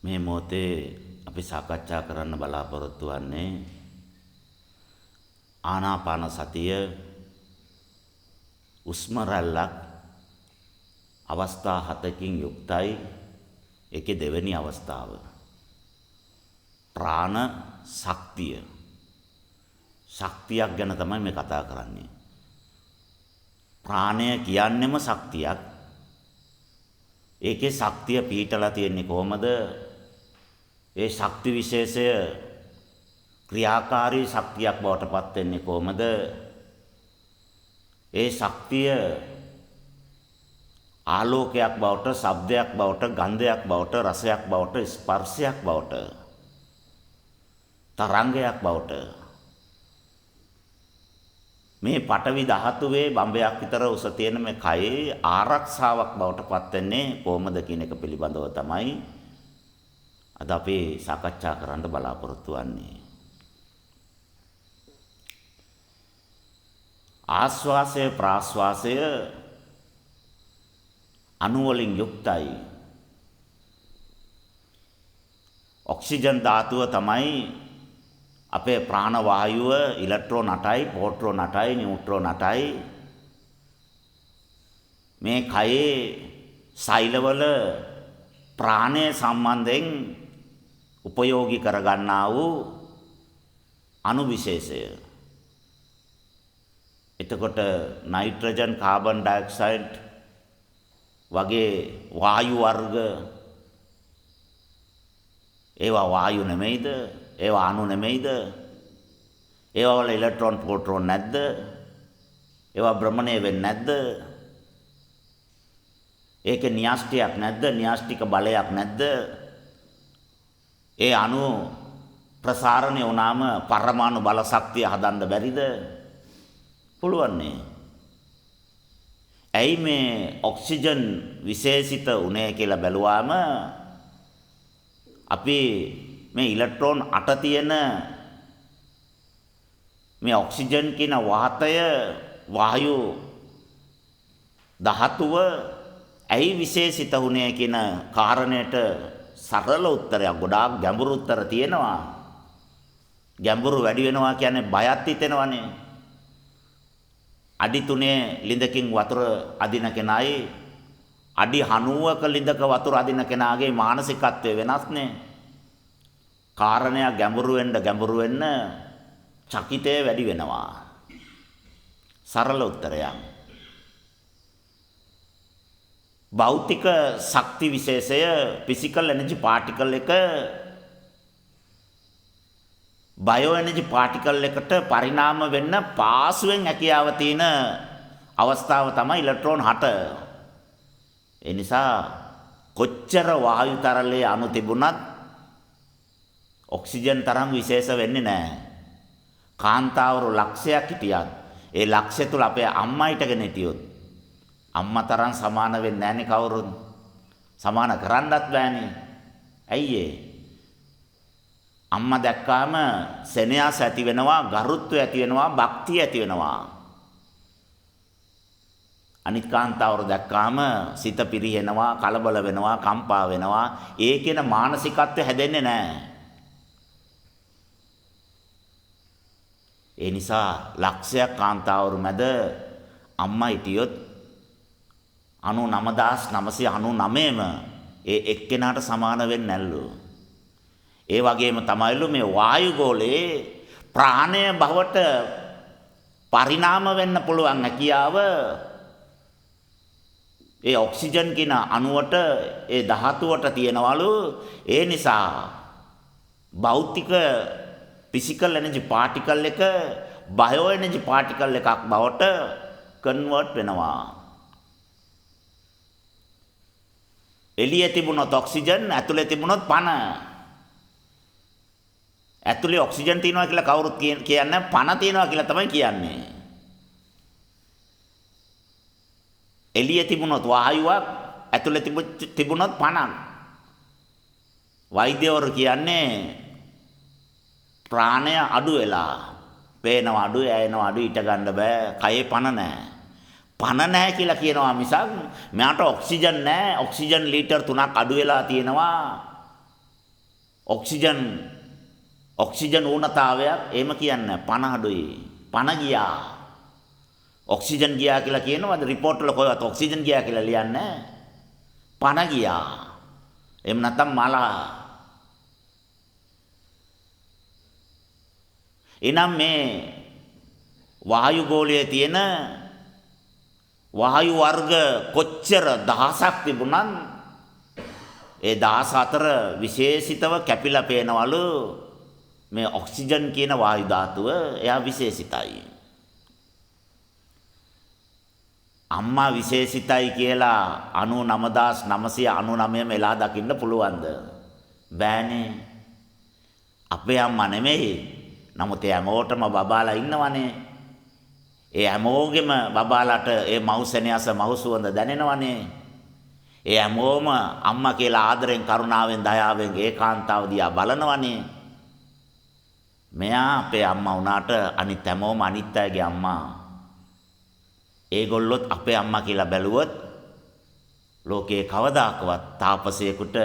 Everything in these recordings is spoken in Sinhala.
මේ මොහොතේ අපි සාකච්ඡා කරන්න බලාපොරොත්තු වෙන්නේ ආනාපාන සතිය උස්ම රැල්ලක් අවස්ථා 7කින් යුක්තයි. ඒකේ දෙවෙනි අවස්ථාව ප්‍රාණ ශක්තිය. ශක්තියක් ගැන තමයි මේ කතා කරන්නේ. ප්‍රාණය කියන්නේම ශක්තියක්. ඒකේ ශක්තිය පිහිටලා තියෙන්නේ කොහමද? ඒ ශක්ති විශේෂය ක්‍රියාකාරී ශක්තියක් බවට පත් වෙන්නේ කොහමද? ඒ ශක්තිය ආලෝකයක් බවට, ශබ්දයක් බවට, ගන්ධයක් බවට, රසයක් බවට, ස්පර්ශයක් බවට, තරංගයක් බවට මේ පඨවි ධාතුවේ බම්බයක් විතර උස තියෙන මේ කයේ ආරක්ෂාවක් බවට පත් වෙන්නේ කොහොමද කියන එක පිළිබඳව තමයි අද අපි සාකච්ඡා කරන්න බලාපොරොත්තු වෙන්නේ. ආස්වාසය ප්‍රාස්වාසය අණු වලින් යුක්තයි. ඔක්සිජන් ධාතුව තමයි අපේ ප්‍රාණ වායුව ඉලෙක්ට්‍රෝන 8යි, ප්‍රෝටෝන 8යි, නියුට්‍රෝන 8යි මේ කයේ සෛලවල ප්‍රාණය සම්බන්ධයෙන් උපයෝගී කරගන්නා වූ අණු විශේෂය. එතකොට නයිට්‍රජන්, කාබන් ඩයොක්සයිඩ් වගේ වායු වර්ග ඒවා වායු නෙමෙයිද? ඒවා අණු නෙමෙයිද? ඒවා වල ඉලෙක්ට්‍රෝන ප්‍රෝටෝන නැද්ද? ඒවා භ්‍රමණය වෙන්නේ නැද්ද? ඒකේ න්‍යාෂ්ටියක් නැද්ද? න්‍යාෂ්ටික බලයක් නැද්ද? ඒ අණු ප්‍රසාරණය වුණාම පරමාණු බල ශක්තිය හදන්න බැරිද? පුළුවන් නේ. ඇයි මේ ඔක්සිජන් විශේෂිත උනේ කියලා බැලුවාම අපි මේ ඉලෙක්ට්‍රෝන 8 තියෙන මේ ඔක්සිජන් කියන වාතය වායු ධාතුව ඇයි විශේෂිත වුනේ කියන කාරණයට සරල උත්තරයක්, ගොඩාක් ගැඹුරු උත්තර තියෙනවා. ගැඹුරු වැඩි වෙනවා කියන්නේ බයත් හිතෙනවනේ. අඩි 3 ලිඳකින් වතුර අදින කෙනයි අඩි 90ක ලිඳක වතුර අදින කෙනාගේ මානසිකත්වය වෙනස්නේ. කාරණය ගැඹුරු වෙන්න චකිතය වැඩි වෙනවා. සරල උත්තරයක්. භෞතික ශක්ති විශේෂය ෆිසිකල් එනර්ජි පාටිකල් එක බයෝ එනර්ජි පාටිකල් එකට පරිණාම වෙන්න පාසුවෙන් හැකියාව තියෙන අවස්ථාව තමයි ඉලෙක්ට්‍රෝන 8. ඒ නිසා කොච්චර වායු තරලයේ අණු තිබුණත් ඔක්සිජන් තරම් විශේෂ වෙන්නේ නැහැ. කාන්තාවරු ලක්ෂයක් හිටියත් ඒ ලක්ෂය තුල අපේ අම්මා හිටගෙන හිටියොත් අම්මා තරම් සමාන වෙන්නේ නැහනේ කවුරුත්. සමාන කරන්නත් බෑනේ. ඇයි ඒ? අම්මා දැක්කාම සෙනෙහස ඇති වෙනවා, ගරුත්වය ඇති වෙනවා, භක්තිය ඇති වෙනවා. අනිත් කාන්තාවරු දැක්කාම සිත පිරිහෙනවා, කලබල වෙනවා, කම්පා වෙනවා. ඒකේන මානසිකත්වය හැදෙන්නේ නැහැ. ඒ නිසා ලක්ෂයක් කාන්තාවරු මැද අම්මා හිටියොත් 99999ම ඒ එක්කෙනාට සමාන වෙන්නේ නැල්ලු. ඒ වගේම තමයිලු මේ වායුගෝලයේ ප්‍රාණය බවට පරිණාම වෙන්න පුළුවන් හැකියාව ඒ ඔක්සිජන් කියන අණුවට, ඒ ධාතුවට තියෙනවලු. ඒ නිසා භෞතික ෆිසිකල් එනර්ජි පාටිකල් එක බයෝ එනර්ජි පාටිකල් එකක් බවට කන්වර්ට් වෙනවා. එළියේ තිබුණොත් ඔක්සිජන්, ඇතුලේ තිබුණොත් පණ. ඇතුලේ ඔක්සිජන් තියෙනවා කියලා කවුරුත් කියන්නේ පණ තියෙනවා කියලා තමයි කියන්නේ. එළියේ තිබුණොත් වායුවක්, ඇතුලේ තිබුණොත් පණක්. වෛද්‍යවරු කියන්නේ ප්‍රාණය අඩු වෙලා, පේනවා අඩු, ඇයෙනවා අඩු, ඊට ගන්න බෑ, කයේ පණ නැහැ. පණ නැහැ කියලා කියනවා මිසක් මෙයාට ඔක්සිජන් නැහැ, ඔක්සිජන් ලීටර් 3ක් අඩු වෙලා තියෙනවා ඔක්සිජන් ඌනතාවයක් එහෙම කියන්නේ පණ අඩුයි. පණ ගියා. ඔක්සිජන් ගියා කියලා කියනවාද report වල කොහෙවත් ඔක්සිජන් ගියා කියලා ලියන්නේ පණ ගියා. එහෙම නැත්නම් මලා. එනම් මේ වායු ගෝලයේ තියෙන වායු වර්ග කොච්චර දහසක් තිබුණත් ඒ 14 විශේෂිතව කැපිලා පේනවලු මේ ඔක්සිජන් කියන වායු ධාතුව එයා විශේෂිතයි. අම්මා විශේෂිතයි කියලා 99999 මෙලා දකින්න පුළුවන්ද? බෑනේ. අපේ අම්මා නෙමෙයි. නමුත් ඒ හැමෝටම බබාලා ඉන්නවනේ. ඒ හැමෝගෙම බබාලාට ඒ මව්සෙනෙහස මව්සුවඳ දැනෙනවනේ. ඒ හැමෝම අම්මා කියලා ආදරෙන් කරුණාවෙන් දයාවෙන් ඒකාන්තාව දිහා බලනවනේ. මෙයා අපේ අම්මා වුණාට අනිත් හැමෝම අනිත් අයගේ අම්මා. ඒගොල්ලොත් අපේ අම්මා කියලා බැලුවොත් ලෝකේ කවදාකවත් තාපසයෙකුට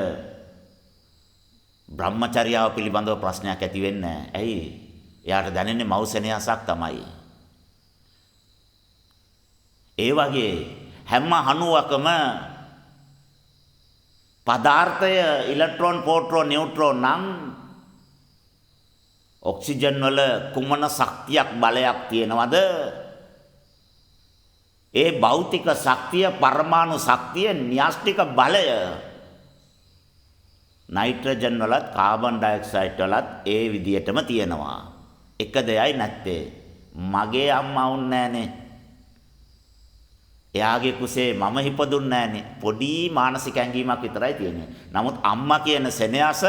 බ්‍රහ්මචර්යාව පිළිබඳව ප්‍රශ්නයක් ඇති වෙන්නේ නැහැ. ඇයි? එයාට දැනෙන්නේ මව්සෙනෙහසක් තමයි. ඒ වගේ හැම අණුවකම පදාර්ථය ඉලෙක්ට්‍රෝන, ප්‍රෝටෝන, නියුට්‍රෝන නම් ඔක්සිජන් වල කුමන ශක්තියක් බලයක් තියෙනවද? ඒ භෞතික ශක්තිය, පරමාණු ශක්තිය, න්‍යෂ්ටික බලය නයිට්‍රජන් වලත් කාබන් ඩයොක්සයිඩ් වලත් ඒ විදියටම තියෙනවා. එක දෙයයි නැත්තේ. මගේ අම්මා වුන්නේ නැහනේ. එයාගේ කුසේ මම හිපදුන්නේ නැහනේ. පොඩි මානසික ඇඟීමක් විතරයි තියෙන්නේ. නමුත් අම්මා කියන සෙනෙහස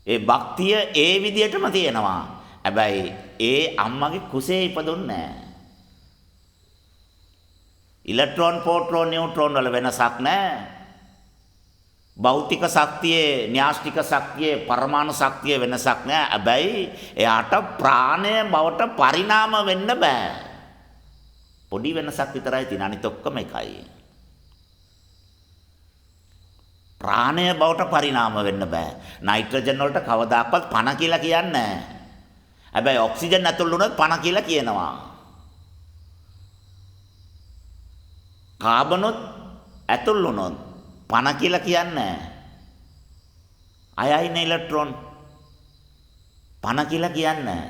ඒ භක්තිය ඒ විදියටම තියෙනවා. හැබැයි ඒ අම්මගේ කුසේ ඉපදුන්නේ නැහැ. ඉලෙක්ට්‍රෝන, ප්‍රෝටෝන, නියුට්‍රෝන වල වෙනසක් නැහැ. භෞතික ශක්තියේ, න්‍යෂ්ටික ශක්තියේ, පරමාණු ශක්තියේ වෙනසක් නැහැ. හැබැයි එයාට ප්‍රාණය බවට පරිණාම වෙන්න බෑ. පොඩි වෙනසක් විතරයි තියෙන. අනිත ඔක්කොම එකයි. ප්‍රාණය බවට පරිණාම වෙන්න බෑ. නයිට්‍රජන් වලට කවදාකවත් පණ කියලා කියන්නේ නැහැ. හැබැයි ඔක්සිජන් ඇතුල් වුණොත් පණ කියලා කියනවා. කාබනොත් ඇතුල් වුණොත් පණ කියලා කියන්නේ අයයින ඉලෙක්ට්‍රෝන පණ කියලා කියන්නේ.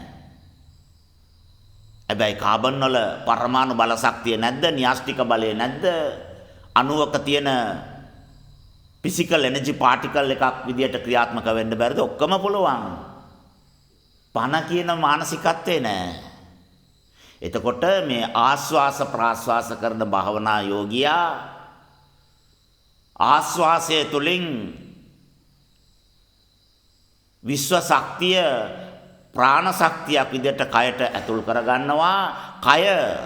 හැබැයි කාබන් වල පරමාණු බල ශක්තිය නැද්ද? න්‍යෂ්ටික බලය නැද්ද? අණුවක තියෙන ෆිසිකල් එනර්ජි පාටිකල් එකක් විදියට ක්‍රියාත්මක වෙන්න බැරිද? ඔක්කොම පුළුවන්. පණ කියන මානසිකත්වේ නැහැ. එතකොට මේ ආස්වාස ප්‍රාස්වාස කරන භාවනා යෝගියා ආස්වාසය තුලින් විශ්ව ශක්තිය ප්‍රාණ ශක්තියක් විදිහට කයට ඇතුල් කරගන්නවා. කය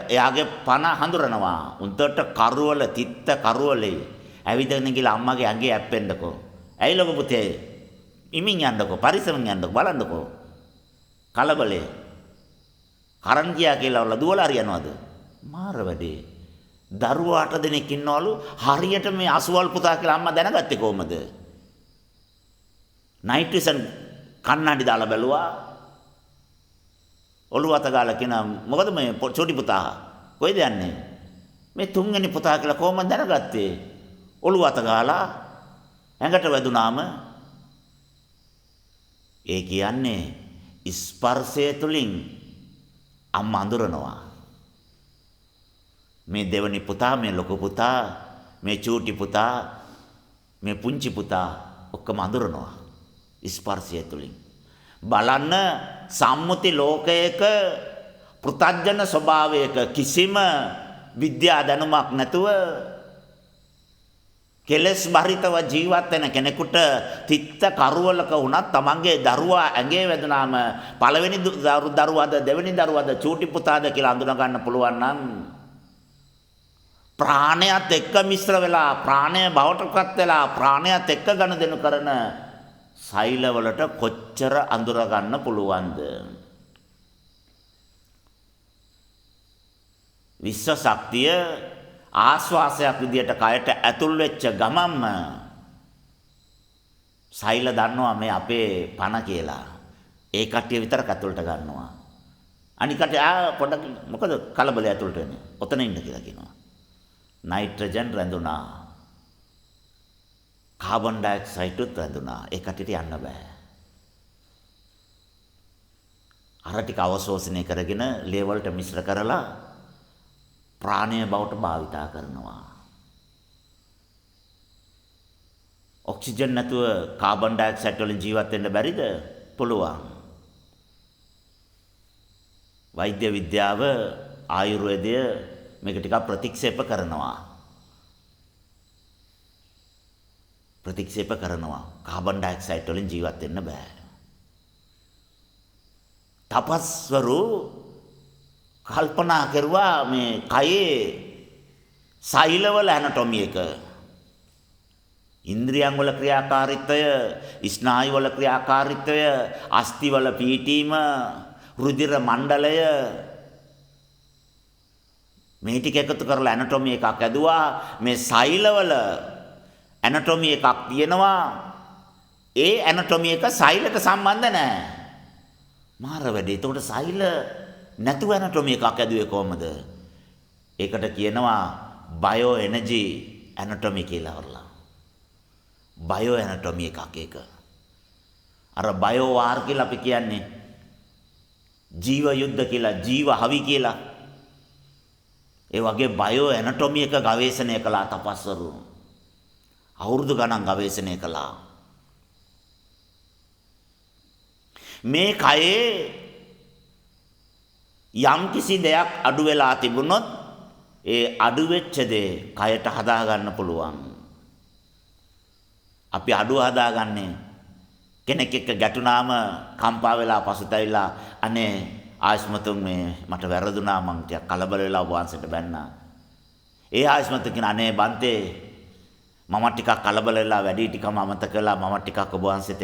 එයාගේ පණ හඳුරනවා. උන්ට කරුවල තිත්ත කරුවලේ ඇවිදගෙන ගිහලා අම්මගේ ඇඟේ ඇප්පෙන්නකෝ. ඇයි ලොකු පුතේ? ඉමින් යන්නකෝ, පරිස්සමෙන් යන්නකෝ, බලන්නකෝ. කලබලේ. කරන් ගියා කියලා වල දුවලා හරියනවද? මාර වැඩේ. දරුවා 8 දෙනෙක් ඉන්නවලු. හරියට මේ අසුවල් පුතා කියලා අම්මා දැනගත්තේ කොහමද? නයිට්‍රජන් කන්නඩි දාලා බැලුවා. ඔළුව අත ගාලා කියනවා මොකද මේ චොටි පුතා කොයිද යන්නේ? මේ තුන්වෙනි පුතා කියලා කොහමද දැනගත්තේ? ඔළුව අත ගාලා ඇඟට වැදුනාම ඒ කියන්නේ ස්පර්ශය තුලින් අම්මා අඳුරනවා. මේ දෙවනි පුතා, මේ ලොකු පුතා, මේ චූටි පුතා, මේ පුංචි පුතා ඔක්කොම අඳුරනවා ස්පර්ශය තුලින්. බලන්න සම්මුති ලෝකයක පෘථග්ජන ස්වභාවයක කිසිම විද්‍යා දැනුමක් නැතුව කෙලස් බරිතව ජීවත් වෙන කෙනෙකුට තිත්ත කරවලක වුණත් තමන්ගේ දරුවා ඇඟේ වැදුනාම පළවෙනි දරුවාද දෙවෙනි දරුවාද චූටි පුතාද කියලා අඳුන ගන්න පුළුවන් නම් ප්‍රාණයත් එක්ක මිශ්‍ර වෙලා ප්‍රාණය බවටපත් වෙලා ප්‍රාණයත් එක්ක ගනුදෙනු කරන සෛලවලට කොච්චර අඳුර ගන්න පුළුවන්ද? විශ්ව ශක්තිය ආස්වාසයක් විදියට කයට ඇතුල් වෙච්ච ගමම්ම සෛල දන්නවා මේ අපේ පණ කියලා. ඒ කට්ටිය විතරක් ඇතුළට ගන්නවා. අනික කට්ටිය පොඩ්ඩක් මොකද කලබලය ඇතුළට එන්නේ. ඔතන ඉන්න කියලා කියනවා. නයිට්‍රජන් රැඳුණා. කාබන් ඩයොක්සයිඩ්ත් රැඳුණා. ඒ කට්ටියට යන්න බෑ. අර ටික අවශෝෂණය කරගෙන ලේ වලට මිශ්‍ර කරලා ප්‍රාණය බවට භාවිතා කරනවා. ඔක්සිජන් නැතුව කාබන් ඩයොක්සයිඩ් වලින් ජීවත් වෙන්න බැරිද? පුළුවන්. වෛද්‍ය විද්‍යාව ආයුර්වේදය මේක ටිකක් ප්‍රතික්ෂේප කරනවා. කාබන් ඩයොක්සයිඩ් වලින් ජීවත් වෙන්න බෑ. තපස්වරු කල්පනා කරුවා මේ කයේ සෛලවල ඇනටොමි එක. ඉන්ද්‍රියන් වල ක්‍රියාකාරීත්වය, ස්නායු වල ක්‍රියාකාරීත්වය, අස්ථි වල පීඨීම, රුධිර මණ්ඩලය මේ ටික එකතු කරලා ඇනටොමි එකක් ඇදුවා. මේ සෛලවල ඇනටොමි එකක් තියෙනවා. ඒ ඇනටොමි එක සෛලට සම්බන්ධ නැහැ. මාර වැඩේ. ඒතකොට සෛල නැතුව ඇනටොමි එකක් ඇදුවේ කොහමද? ඒකට කියනවා බයෝ එනර්ජි ඇනටොමි කියලා වරලා. බයෝ ඇනටොමි එකක් ඒක. අර බයෝ වාර් කියලා අපි කියන්නේ ජීව යුද්ධ කියලා, ජීව හවි කියලා. ඒ වගේ බයෝ ඇනටොමි එක ගවේෂණය කළා තපස්වරු. අවුරුදු ගණන් ගවේෂණය කළා. මේ කයේ යම් කිසි දෙයක් අඩු වෙලා තිබුණොත් ඒ අඩු වෙච්ච දේ කයට හදා ගන්න පුළුවන්. අපි අඩුව හදාගන්නේ කෙනෙක් එක්ක ගැටුණාම කම්පා වෙලා පසුතැවිලා අනේ ආයස්මතුන් මේ මට වැරදුනා මං ටිකක් කලබල වෙලා ඔබ වහන්සේට බැන්නා. ඒ ආයස්මතු කියන අනේ බන්තේ මම ටිකක් කලබල වෙලා වැඩි ටිකම අමතක කළා. මම ටිකක් ඔබ වහන්සේට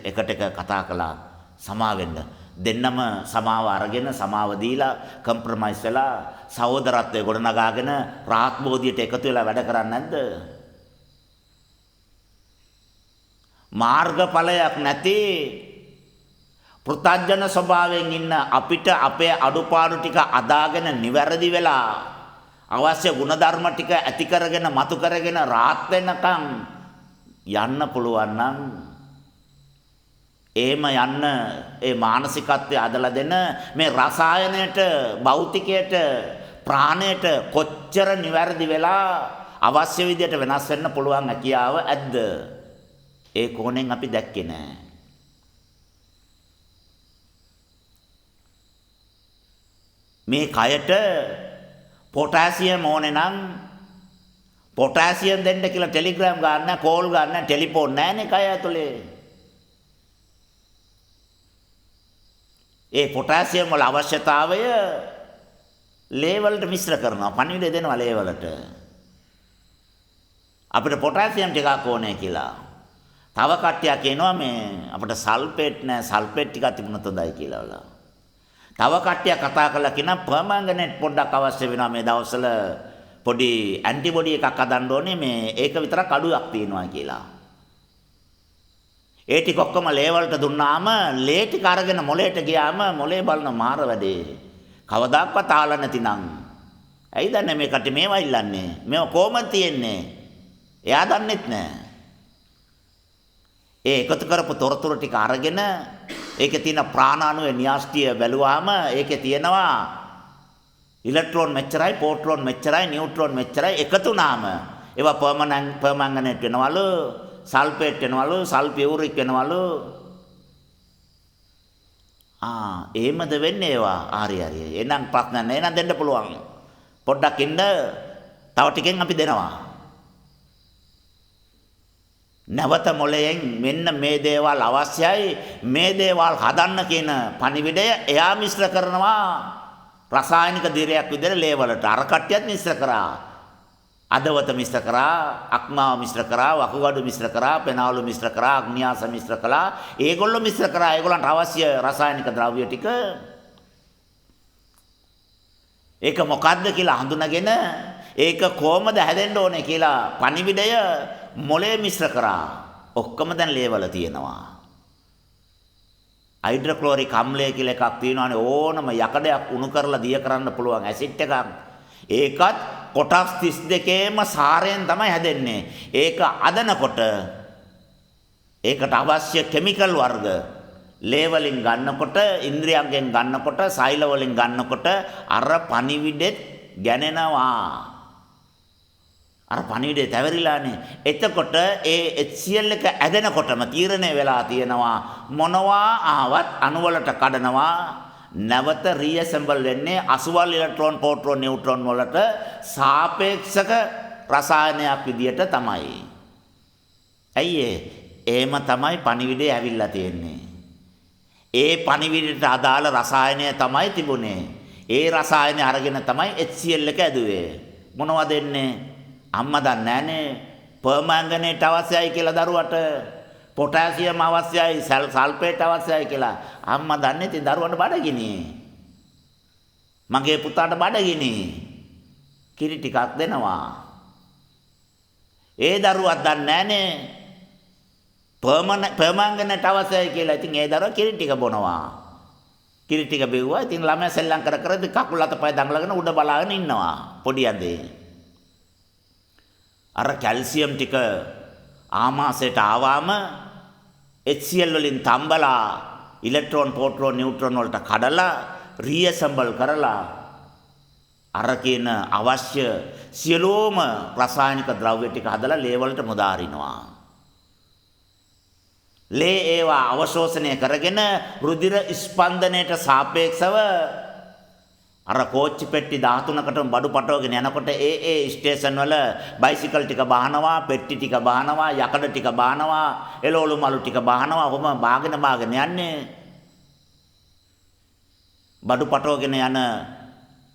එකට එක කතා කළා. සමා වෙන්න. දෙන්නම සමාව අරගෙන සමාව දීලා කම්ප්‍රොමයිස් වෙලා සහෝදරත්වය ගොඩනගාගෙන රාහත් බෝධියට එකතු වෙලා වැඩ කරන්නේ නැද්ද? මාර්ගඵලයක් නැති පෘථග්ජන ස්වභාවයෙන් ඉන්න අපිට අපේ අඩුපාඩු ටික අදාගෙන නිවැරදි වෙලා අවශ්‍ය ಗುಣධර්ම ටික ඇති කරගෙන මතු කරගෙන රාහත් වෙනකම් යන්න පුළුවන් නම් එහෙම යන්න ඒ මානසිකත්වය අදලා දෙන මේ රසායනයට, භෞතිකයට, ප්‍රාණයට කොච්චර නිවැරදි වෙලා අවශ්‍ය විදියට වෙනස් වෙන්න පුළුවන් හැකියාව ඇද්ද? ඒ කෝණයෙන් අපි දැක්කේ නෑ. මේ කයට පොටෑසියම් ඕනේ නම් පොටෑසියම් දෙන්න කියලා ටෙලිග්‍රෑම් ගන්න, කෝල් ගන්න, ටෙලිෆෝන් නැහැනේ කය ඇතුලේ. ඒ පොටෑසියම් වල අවශ්‍යතාවය ලේ වලට මිශ්‍ර කරනවා. පණිවිඩය දෙනවා ලේ වලට. අපිට පොටෑසියම් ටිකක් ඕනේ කියලා. තව කට්ටියක් කියනවා මේ අපිට සල්ෆේට් නෑ, සල්ෆේට් ටිකක් තිබුණොත් හොඳයි කියලා වල. තව කට්ටියක් කතා කරලා කියන පර්මැංගනේට් පොඩ්ඩක් අවශ්‍ය වෙනවා මේ දවස්වල පොඩි ඇන්ටිබොඩි එකක් හදන්න ඕනේ මේ ඒක විතරක් අඩුවක් තියෙනවා කියලා. ඒ ටික ඔක්කොම ලේ වලට දුන්නාම ලේ ටික අරගෙන මොලේට ගියාම මොලේ බලන මාර වැඩේ. කවදාක්වත් ආලා නැතිනම්. ඇයි දන්නේ මේ කට්ටිය මේවා ඉල්ලන්නේ? මේව කොහමද තියෙන්නේ? එයා දන්නෙත් නෑ. ඒ එකතු කරපු තොරතුරු ටික අරගෙන ඒකේ තියෙන ප්‍රාණාණුවේ න්‍යාස්ටිය බැලුවාම ඒකේ තියෙනවා ඉලෙක්ට්‍රෝන මෙච්චරයි, පොට්‍රෝන මෙච්චරයි, නියුට්‍රෝන මෙච්චරයි එකතු වුණාම ඒවා පර්මැංගනේට් වෙනවලු, සල්ෆේට් වෙනවලු, සල්ෆියුරික් වෙනවලු. එහෙමද වෙන්නේ ඒවා? හරි. එහෙනම් ප්‍රශ්න නැහැ. එහෙනම් දෙන්න පුළුවන්. පොඩ්ඩක් ඉන්න. තව ටිකෙන් අපි දෙනවා. නැවත මොලයෙන් මෙන්න මේ දේවල් අවශ්‍යයි, මේ දේවල් හදන්න කියන පණිවිඩය එයා මිශ්‍ර කරනවා රසායනික දිරයක් විදිහට ලේ වලට. අර කට්ටියත් මිශ්‍ර කරා. අදවත මිශ්‍ර කරා, අක්මාව මිශ්‍ර කරා, වකුගඩු මිශ්‍ර කරා, පෙනාලු මිශ්‍ර කරා, අග්නියාස මිශ්‍ර කළා. ඒගොල්ලෝ මිශ්‍ර කරා. ඒගොල්ලන්ට අවශ්‍ය රසායනික ද්‍රව්‍ය ටික ඒක මොකද්ද කියලා හඳුනාගෙන ඒක කොහොමද හැදෙන්න ඕනේ කියලා පණිවිඩය මොලේ මිශ්‍ර කරා. ඔක්කොම දැන් ලේවල තියෙනවා. හයිඩ්‍රොක්ලෝරික් අම්ලය කියලා එකක් තියෙනවානේ ඕනම යකඩයක් උණු කරලා දිය කරන්න පුළුවන් ඇසිඩ් එකක්. ඒකත් කොටස් 32ේම සාරයෙන් තමයි හැදෙන්නේ. ඒක අදනකොට ඒකට අවශ්‍ය කිමිකල් වර්ග ලේ වලින් ගන්නකොට, ඉන්ද්‍රියයන්ගෙන් ගන්නකොට, සෛල වලින් ගන්නකොට අර පණිවිඩෙත් ගැනෙනවා. අර පණිවිඩේ තැවරිලානේ. එතකොට ඒ HCl එක ඇදෙනකොටම තීරණය වෙලා තියෙනවා මොනවා ආවත් අණු වලට කඩනවා. නැවත රීඇසෙම්බල් වෙන්නේ අසුවල් ඉලෙක්ට්‍රෝන, පොට්‍රෝන, නියුට්‍රෝන වලට සාපේක්ෂක රසායනයක් විදියට තමයි. ඇයි එහෙම තමයි පණිවිඩය ඇවිල්ලා තියෙන්නේ. ඒ පණිවිඩයට අදාළ රසායනය තමයි තිබුණේ. ඒ රසායනය අරගෙන තමයි HCl එක ඇදුවේ. මොනවද දෙන්නේ? අම්මා දන්නේ නැහනේ. පර්මාංගනේට් අවශ්‍යයි කියලා දරුවට. පොටෑසියම් අවශ්‍යයි, සල්ෆේට් අවශ්‍යයි කියලා. අම්මා දන්නේ ඉතින් දරුවන්ට බඩගිනි. මගේ පුතාට බඩගිනි. කිරි ටිකක් දෙනවා. ඒ දරුවා දන්නේ නැහනේ. පර්මාංගනේට් අවශ්‍යයි කියලා. ඉතින් ඒ දරුවා කිරි ටික බොනවා. කිරි ටික බෙව්වා. ඉතින් ළමයා සෙල්ලම් කර කර කකුල් අතපය දඟලගෙන උඩ බලාගෙන ඉන්නවා. පොඩි අඳේ. අර කැල්සියම් ටික ආමාශයට ආවම HCl වලින් තම්බලා ඉලෙක්ට්‍රෝන, පොට්‍රෝන, නියුට්‍රෝන වලට කඩලා රීඇසෙම්බල් කරලා අර කියන අවශ්‍ය සියලුම රසායනික ද්‍රව්‍ය ටික හදලා ලේ වලට මුදාරිනවා. ලේ ඒවා අවශෝෂණය කරගෙන රුධිර ස්පන්දනයට සාපේක්ෂව අර කෝච්චි පෙට්ටි 13කටම බඩු පටවගෙන යනකොට ඒ ස්ටේෂන් වල බයිසිකල් ටික බහනවා, පෙට්ටි ටික බහනවා, යකඩ ටික බහනවා, එළවලු මලු ටික බහනවා. ඔහොම බාගෙන යන්නේ. බඩු පටවගෙන යන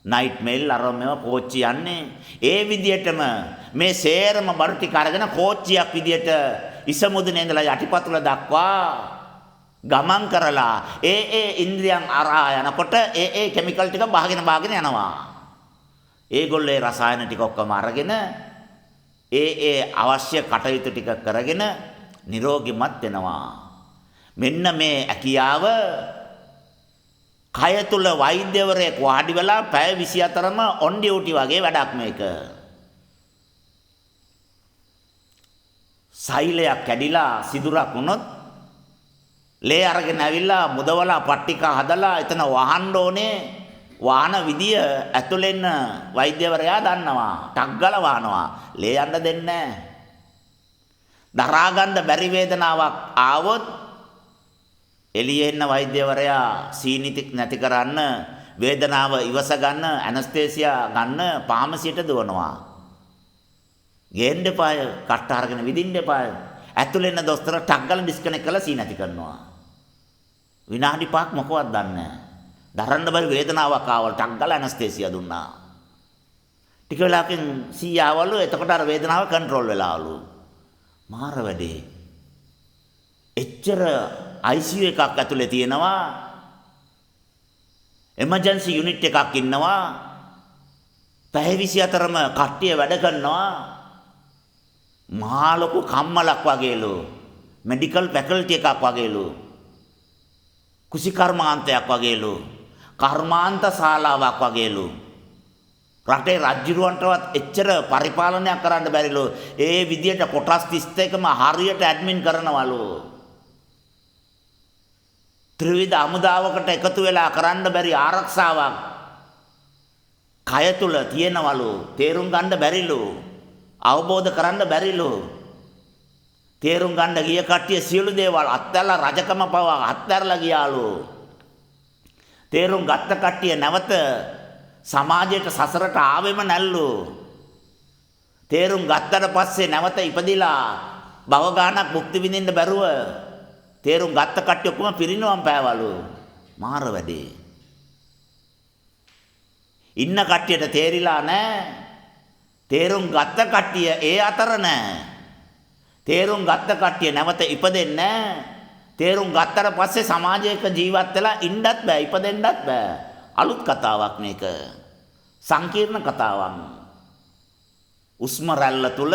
නයිට් මේල් අර මේව කෝච්චි යන්නේ. ඒ විදියටම මේ සේරම බඩු ටික අරගෙන කෝච්චියක් විදියට ඉසමුදුනේ ඉඳලා යටිපතුල දක්වා ගමන් කරලා ඒ ඉන්ද්‍රියන් අරහා යනකොට ඒ කිමිකල් ටික බහගෙන යනවා. ඒගොල්ලේ රසායන ටික ඔක්කොම අරගෙන ඒ අවශ්‍ය කටයුතු ටික කරගෙන නිරෝගීමත් වෙනවා. මෙන්න මේ හැකියාව කය තුල වෛද්‍යවරයෙක් වාඩි වෙලා පැය 24ම ඔන් ඩියුටි වගේ වැඩක් මේක. සෛලයක් කැඩිලා සිදුරක් වුණොත් ලේ අරගෙන ඇවිල්ලා මුදවලා පට්ටික හදලා එතන වහන්න ඕනේ. වාහන විදිය ඇතුලෙන් වෛද්‍යවරයා දන්නවා. ටක් ගාලා වහනවා. ලේ යන්න දෙන්නේ නැහැ. දරා ගන්න බැරි වේදනාවක් ආවොත් එළියේ ඉන්න වෛද්‍යවරයා සීනිතික් නැති කරන්න, වේදනාව ඉවස ගන්න, ඇනස්තේසියා ගන්න ෆාමසියට දුවනවා. ගේන්න එපාය, කට්ට අරගෙන විදින්න එපාය. ඇතුලේ ඉන්න දොස්තර ටක් ගාලා ඩිස්කනෙක්ට් කරලා සී නැති කරනවා. විනාඩි 5ක් මොකවත් දන්නේ නැහැ. දරන්න බැරි වේදනාවක් ආවල් ටක් ගාලා ඇනස්තේසියා දුන්නා. ටික වෙලාවකින් සී ආවලු. එතකොට අර වේදනාව කන්ට්‍රෝල් වෙලාවලු. මාර වැඩේ. එච්චර ICU එකක් ඇතුලේ තියෙනවා. එමර්ජන්සි යුනිට් එකක් ඉන්නවා. පැය 24ම කට්ටිය වැඩ කරනවා. මහා ලොකු කම්මලක් වගේලු. මෙඩිකල් ෆැකල්ටි එකක් වගේලු. කුසි කර්මාන්තයක් වගේලු. කර්මාන්ත ශාලාවක් වගේලු. රටේ රජුරවන්ටවත් එච්චර පරිපාලනයක් කරන්න බැරිලු. ඒ විදියට කොටස් 32ම හරියට ඇඩ්මින් කරනවලු. ත්‍රිවිධ හමුදාවකට එකතු වෙලා කරන්න බැරි ආරක්ෂාවක් කය තුල තියෙනවලු. තේරුම් ගන්න බැරිලු. අවබෝධ කරන්න බැරිලු. තේරුම් ගන්න ගිය කට්ටිය සියලු දේවල් අත්හැරලා රජකම පවා අත්හැරලා ගියාලු. තේරුම් ගත්ත කට්ටිය නැවත සමාජයට සසරට ආවෙම නැල්ලු. තේරුම් ගත්තට පස්සේ නැවත ඉපදිලා භව ගානක් භුක්ති විඳින්න බැරුව තේරුම් ගත්ත කට්ටිය ඔක්කොම පිරිනවම් පෑවලු. මාර වැඩේ. ඉන්න කට්ටියට තේරිලා නැහැ. තේරුම් ගත්ත කට්ටිය ඒ අතර නැහැ. තේරුම් ගත්ත කට්ටිය නැවත ඉපදෙන්නේ නැහැ. තේරුම් ගත්තට පස්සේ සමාජයක ජීවත් වෙලා ඉන්නත් බෑ, ඉපදෙන්නත් බෑ. අලුත් කතාවක් මේක. සංකීර්ණ කතාවක්. උස්ම රැල්ල තුල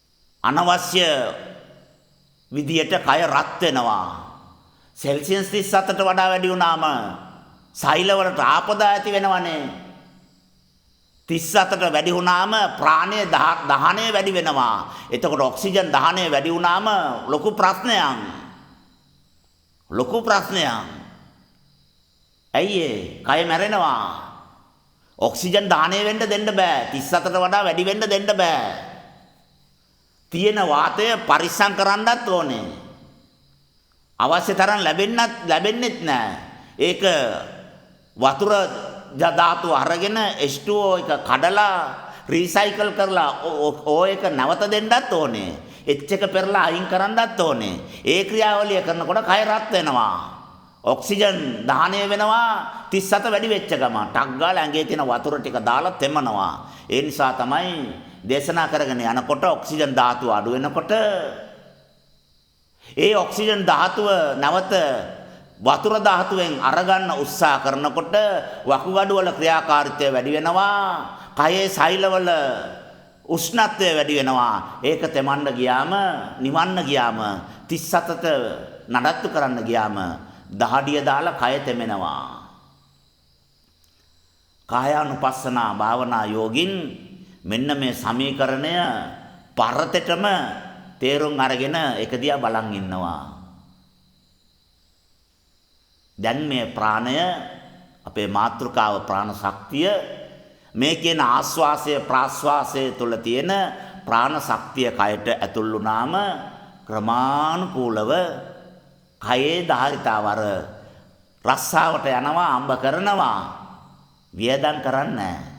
අනවශ්‍ය විදියට කය රත් වෙනවා. සෙල්සියස් 37ට වඩා වැඩි වුණාම සෛලවලට ආපදා ඇති වෙනවනේ. 37ට වැඩි වුණාම ප්‍රාණය දහනය වැඩි වෙනවා. එතකොට ඔක්සිජන් දහනය වැඩි වුණාම ලොකු ප්‍රශ්නයක්. ලොකු ප්‍රශ්නයක්. ඇයි කය මැරෙනවා. ඔක්සිජන් දහනය වෙන්න දෙන්න බෑ. 37ට වඩා වැඩි වෙන්න දෙන්න බෑ. තියෙන වාතය පරිස්සම් කරන්නත් ඕනේ. අවශ්‍ය තරම් ලැබෙන්නෙත් නෑ. ඒක වතුර ධාතු අරගෙන H2O එක කඩලා රීසයිකල් කරලා O එක නැවත දෙන්නත් ඕනේ. H එක පෙරලා අයින් කරන්නත් ඕනේ. ඒ ක්‍රියාවලිය කරනකොට කය රත් වෙනවා. ඔක්සිජන් දහනය වෙනවා 37 වැඩි වෙච්ච ගම. ටක් ගාලා ඇඟේ තියෙන වතුර ටික දාලා තෙමනවා. ඒ නිසා තමයි දේශනා කරගෙන යනකොට ඔක්සිජන් ධාතුව අඩු වෙනකොට ඒ ඔක්සිජන් ධාතුව නැවත වතුර ධාතුවෙන් අරගන්න උත්සාහ කරනකොට වකුගඩු වල ක්‍රියාකාරීත්වය වැඩි වෙනවා. කයේ සෛලවල උෂ්ණත්වය වැඩි වෙනවා. ඒක තෙමන්න ගියාම නිවන්න ගියාම 37ට නඩත්තු කරන්න ගියාම දහඩිය දාලා කය තෙමෙනවා. කායානුපස්සනා භාවනා යෝගින් මෙන්න මේ සමීකරණය පරතෙටම තේරුම් අරගෙන එක දිහා බලන් ඉන්නවා. දැන් මේ ප්‍රාණය අපේ මාතෘකාව ප්‍රාණ ශක්තිය මේ කියන ආස්වාසය ප්‍රාස්වාසය තුළ තියෙන ප්‍රාණ ශක්තිය කයට ඇතුල් වුණාම ක්‍රමානුකූලව කයේ ධාරිතාවර රස්සාවට යනවා අම්බ කරනවා වියදම් කරන්නේ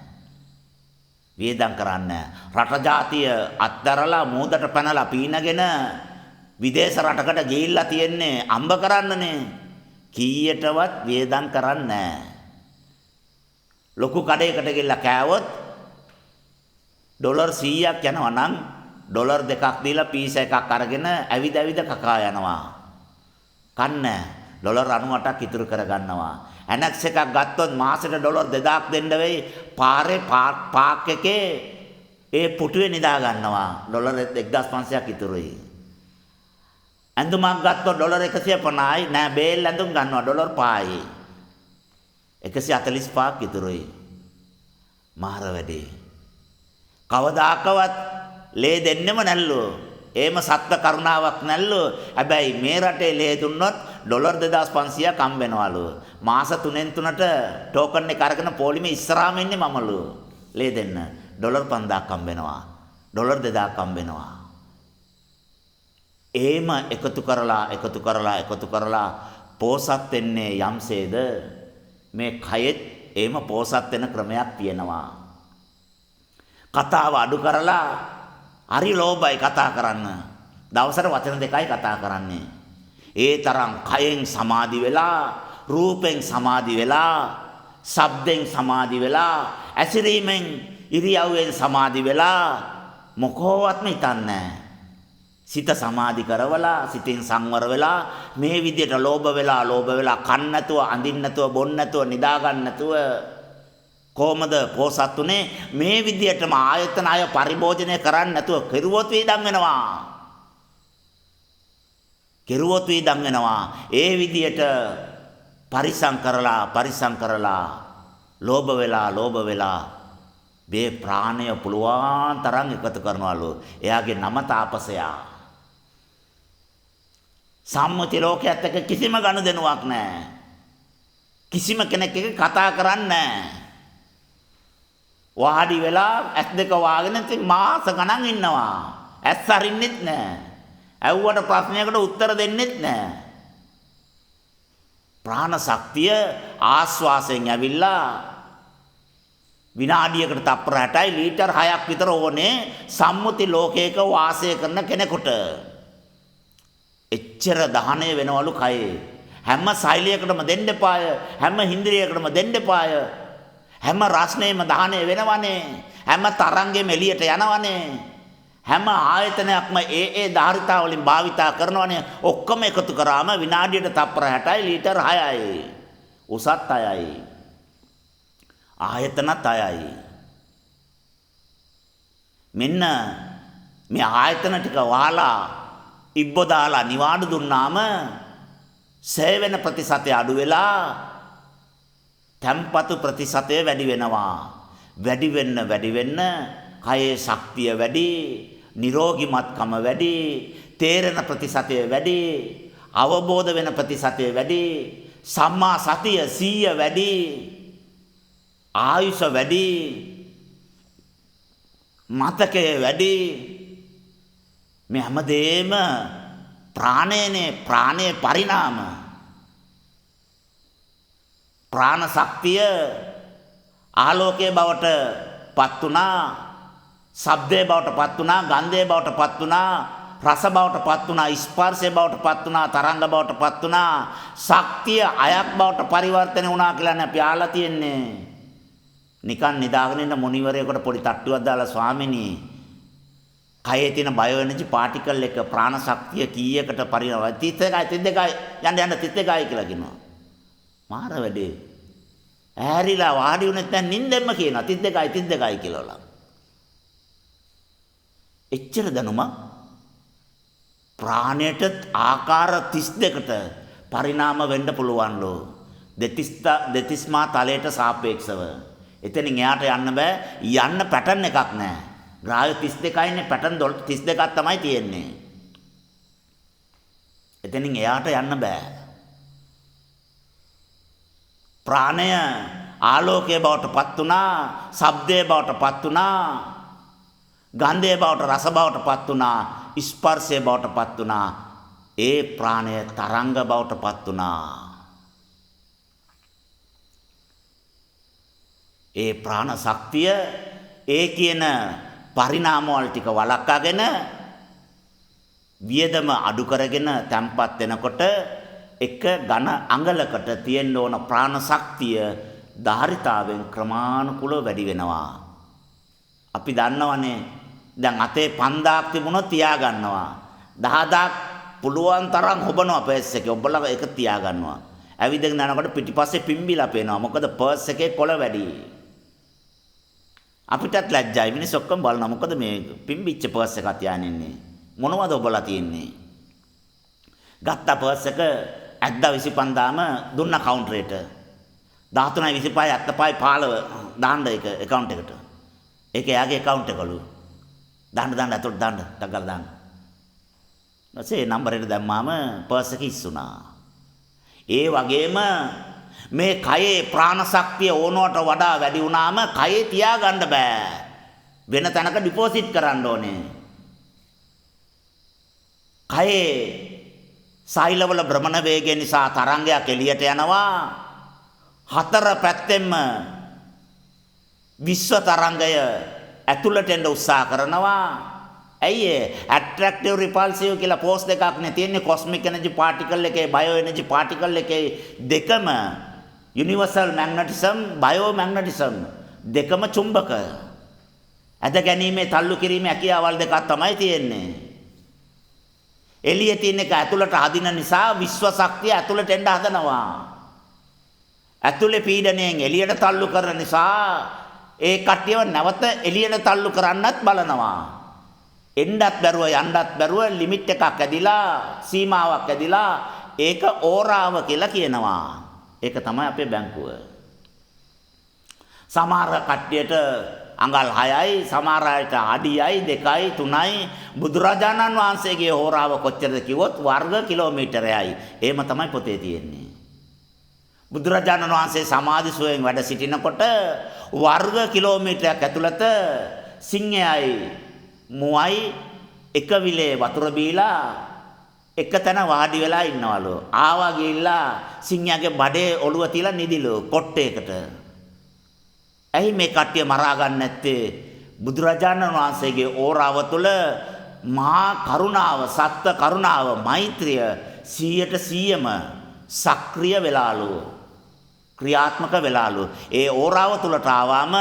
රට ජාතිය අත්දරලා මූදට පැනලා පීනගෙන විදේශ රටකට ගිහිල්ලා තියන්නේ අම්බ කරන්නනේ. කීයටවත් වියදම් කරන්නේ ලොකු කඩේකට ගිහිල්ලා කෑවොත් ඩොලර් 100ක් යනවා නම් ඩොලර් 2ක් දීලා පීස එකක් අරගෙන ඇවිද කකා යනවා. කන්නේ ඩොලර් 98ක් ඉතුරු කරගන්නවා. ඇනක්ස් එකක් ගත්තොත් මාසෙට ඩොලර් 2000ක් දෙන්න වෙයි. පාරේ පාක් එකේ ඒ පුටුවේ නිදා ගන්නවා. ඩොලර් 1500ක් ඉතුරුයි. ඇඳුමක් ගත්තොත් ඩොලර් 150යි. නෑ බේල් ඇඳුම් ගන්නවා ඩොලර් 5යි. 145ක් ඉතුරුයි. මාර වැඩි. කවදාකවත් ලේ දෙන්නෙම නැල්ලු. එහෙම සත්ත්ව කරුණාවක් නැල්ලු. හැබැයි මේ රටේ ලේ දුන්නොත් ඩොලර් 2500ක් හම්බ වෙනවලු. මාස 3න් 3ට ටෝකන් එක අරගෙන පොලිමේ ඉස්සරහාම ඉන්නේ මමලු. ලේ දෙන්න. ඩොලර් 5000ක් හම්බ වෙනවා. ඩොලර් 2000ක් හම්බ වෙනවා. එහෙම එකතු කරලා පෝසත් වෙන්නේ යම්සේද මේ කයෙත් එහෙම පෝසත් වෙන ක්‍රමයක් තියෙනවා. කතාව අඩු කරලා හරි ලෝභයි කතා කරන්න. දවසට වචන දෙකයි කතා කරන්නේ. ඒ තරම් කයෙන් සමාධි වෙලා, රූපෙන් සමාධි වෙලා, ශබ්දෙන් සමාධි වෙලා, ඇසිරීමෙන් ඉරියව්වෙන් සමාධි වෙලා මොකෝවත්ම හිතන්නේ. සිත සමාධි කරවලා, සිතින් සංවර වෙලා මේ විදියට ලෝභ වෙලා කන්න නැතුව, අඳින්න නැතුව, බොන්න නැතුව, නිදා ගන්න නැතුව කොහමද පෝසත් උනේ? මේ විදියටම ආයතන අය පරිභෝජනය කරන්නේ නැතුව කෙරුවොත් වේදම් වෙනවා. ඒ විදියට පරිසම් කරලා ලෝභ වෙලා මේ ප්‍රාණය පුළුවන් තරම් එකතු කරනවලු. එයාගේ නම තාපසයා. සම්මුති ලෝකයේත් එක්ක කිසිම ගනුදෙනුවක් නැහැ. කිසිම කෙනෙක් එක්ක කතා කරන්නේ නැහැ. වාඩි වෙලා ඇස් දෙක වාගෙන ඉතින් මාස ගණන් ඉන්නවා. ඇස් අරින්නෙත් නැහැ. ඇව්වට ප්‍රශ්නයකට උත්තර දෙන්නෙත් නැහැ. ප්‍රාණ ශක්තිය ආස්වාසයෙන් ඇවිල්ලා විනාඩියකට තප්පර 60යි ලීටර් 6ක් විතර ඕනේ සම්මුති ලෝකයක වාසය කරන කෙනෙකුට. එච්චර දහණය වෙනවලු කයේ. හැම සෛලයකටම දෙන්න එපාය. හැම හින්ද්‍රියකටම දෙන්න එපාය. හැම රස්නේම දහණය වෙනවනේ. හැම තරංගෙම එළියට යනවනේ. හැම ආයතනයක්ම ඒ ධාරිතා වලින් භාවිතා කරනවනේ. ඔක්කොම එකතු කරාම විනාඩියට තප්පර 60යි ලීටර් 6යි. උසත් 6යි. ආයතනත් 6යි. මෙන්න මේ ආයතන ටික වහලා ඉබ්බ දාලා නිවාඩු දුන්නාම සේවන ප්‍රතිශතය අඩු වෙලා තම්පතු ප්‍රතිශතය වැඩි වෙනවා. වැඩි වෙන්න කයේ ශක්තිය වැඩි, නිරෝගීමත්කම වැඩි, තේරෙන ප්‍රතිශතය වැඩි, අවබෝධ වෙන ප්‍රතිශතය වැඩි, සම්මා සතිය 100 වැඩි, ආයුෂ වැඩි, මතකය වැඩි. මේ හැමදේම ප්‍රාණයේ පරිණාම. ප්‍රාණ ශක්තිය ආලෝකයේ බවට පත් වුණා, ශබ්දයේ බවට පත් වුණා, ගන්ධයේ බවට පත් වුණා, රස බවට පත් වුණා, ස්පර්ශයේ බවට පත් වුණා, තරංග බවට පත් වුණා. ශක්තිය අයක් බවට පරිවර්තන වුණා කියලා නේ අපි ආලා තියෙන්නේ. නිකන් නිදාගෙන ඉන්න මොණිවරයෙකුට පොඩි තට්ටුවක් දාලා ස්වාමිනී කයේ තියෙන බයෝ එනර්ජි පාටිකල් එක ප්‍රාණ ශක්තිය කීයකට පරිණාමයි 32යි යන්න 32යි කියලා කියනවා. මාර වැඩේ. ඈරිලා වාඩි වුණෙත් දැන් නිින්දෙන්ම කියනවා 32යි කියලා. එච්චර දැනුම ප්‍රාණයට ආකාර 32කට පරිණාම වෙන්න පුළුවන්ලු. දෙතිස්මා තලයට සාපේක්ෂව. එතනින් එහාට යන්න බෑ. යන්න පැටර්න් එකක් නෑ. ග්‍රාහ්‍ය 32යිනේ පැටර්න් 32ක් තමයි තියෙන්නේ. එතනින් එහාට යන්න බෑ. ප්‍රාණය ආලෝකයේ බවට පත් වුණා, ශබ්දයේ බවට පත් වුණා, ගන්ධයේ බවට රස බවට පත් වුණා, ස්පර්ශයේ බවට පත් වුණා. ඒ ප්‍රාණය තරංග බවට පත් වුණා. ඒ ප්‍රාණ ශක්තිය ඒ කියන පරිණාම වල ටික වළක්වාගෙන වියදම අඩු කරගෙන තැම්පත් වෙනකොට එක ඝන අඟලකට තියෙන්න ඕන ප්‍රාණ ශක්තිය ධාරිතාවෙන් ක්‍රමානුකූලව වැඩි වෙනවා. අපි දන්නවනේ දැන් අතේ 5000ක් තිබුණොත් තියා ගන්නවා. 10000ක් පුළුවන් තරම් හොබනවා පර්ස් එකේ. ඔබලා ඒක තියා ගන්නවා. ඇවිදගෙන යනකොට පිටිපස්සේ පිම්බිලා පේනවා. මොකද පර්ස් එකේ කොළ වැඩි. අපිටත් ලැජ්ජයි. මිනිස්සු ඔක්කොම බලනවා. මොකද මේ පිම්බිච්ච පර්ස් එකක් තියාගෙන ඉන්නේ. මොනවද ඔබලා තියන්නේ? ගත්ත පර්ස් එක 1,25,000ම දුන්න කවුන්ටරේට. 13.25 75 15 දාන්න ඒක account එකට. ඒක එයාගේ account එකලු. දාන්න අතට දාන්න ටගල් දාන්න. ඊපස්සේ නම්බර් එක දැම්මාම පර්ස් එක ඉස්සුනා. ඒ වගේම මේ කයේ ප්‍රාණ ශක්තිය ඕනවට වඩා වැඩි වුණාම කයේ තියාගන්න බෑ. වෙන තැනක ඩිපොසිට් කරන්න ඕනේ. කයේ සෛලවල භ්‍රමණ වේගය නිසා තරංගයක් එළියට යනවා. හතර පැත්තෙන්ම විශ්ව තරංගය ඇතුළට එන්න උත්සාහ කරනවා. ඇයි ඒ ඇට්‍රැක්ටිව් රිපල්සිව් කියලා පෝස් දෙකක් නේ තියෙන්නේ. කොස්මික් එනර්ජි පාටිකල් එකේ බයෝ එනර්ජි පාටිකල් එකේ දෙකම යුනිවර්සල් මැග්නටිසම් බයෝ මැග්නටිසම් දෙකම චුම්බක. ඇද ගැනීමේ තල්ලු කිරීමේ හැකියාවල් දෙකක් තමයි තියෙන්නේ. එළියේ තියෙන එක ඇතුළට හදින නිසා විශ්ව ශක්තිය ඇතුළට එන්න හදනවා. ඇතුළේ පීඩණයෙන් එළියට තල්ලු කරන නිසා ඒ කට්ටියව නැවත එළියට තල්ලු කරන්නත් බලනවා. එන්නත් බැරුව යන්නත් බැරුව ලිමිට් එකක් ඇදිලා සීමාවක් ඇදිලා ඒක ඕරාව කියලා කියනවා. ඒක තමයි අපේ බැංකුව. සමහර කට්ටියට අඟල් 6යි, සමහර අයට අඩියයි 2යි 3යි. බුදුරජාණන් වහන්සේගේ හෝරාව කොච්චරද කිව්වොත් වර්ග කිලෝමීටරයයි. එහෙම තමයි පොතේ තියෙන්නේ. බුදුරජාණන් වහන්සේ සමාධි සුවයෙන් වැඩ සිටිනකොට වර්ග කිලෝමීටරයක් ඇතුළත සිංහයයි මුවයි එක විලේ වතුර බීලා එක තැන වාඩි වෙලා ඉන්නවලු. ආවා ගිහිල්ලා සිංහයාගේ බඩේ ඔළුව තියලා නිදිලු කොට්ටේකට. ඇයි මේ කට්ටිය මරා ගන්න නැත්තේ? බුදුරජාණන් වහන්සේගේ ඕරාව තුළ මහා කරුණාව, සත්ත්ව කරුණාව, මෛත්‍රිය 100%ම සක්‍රිය වෙලාලු. ක්‍රියාත්මක වෙලාලු. ඒ ඕරාව තුළට ආවම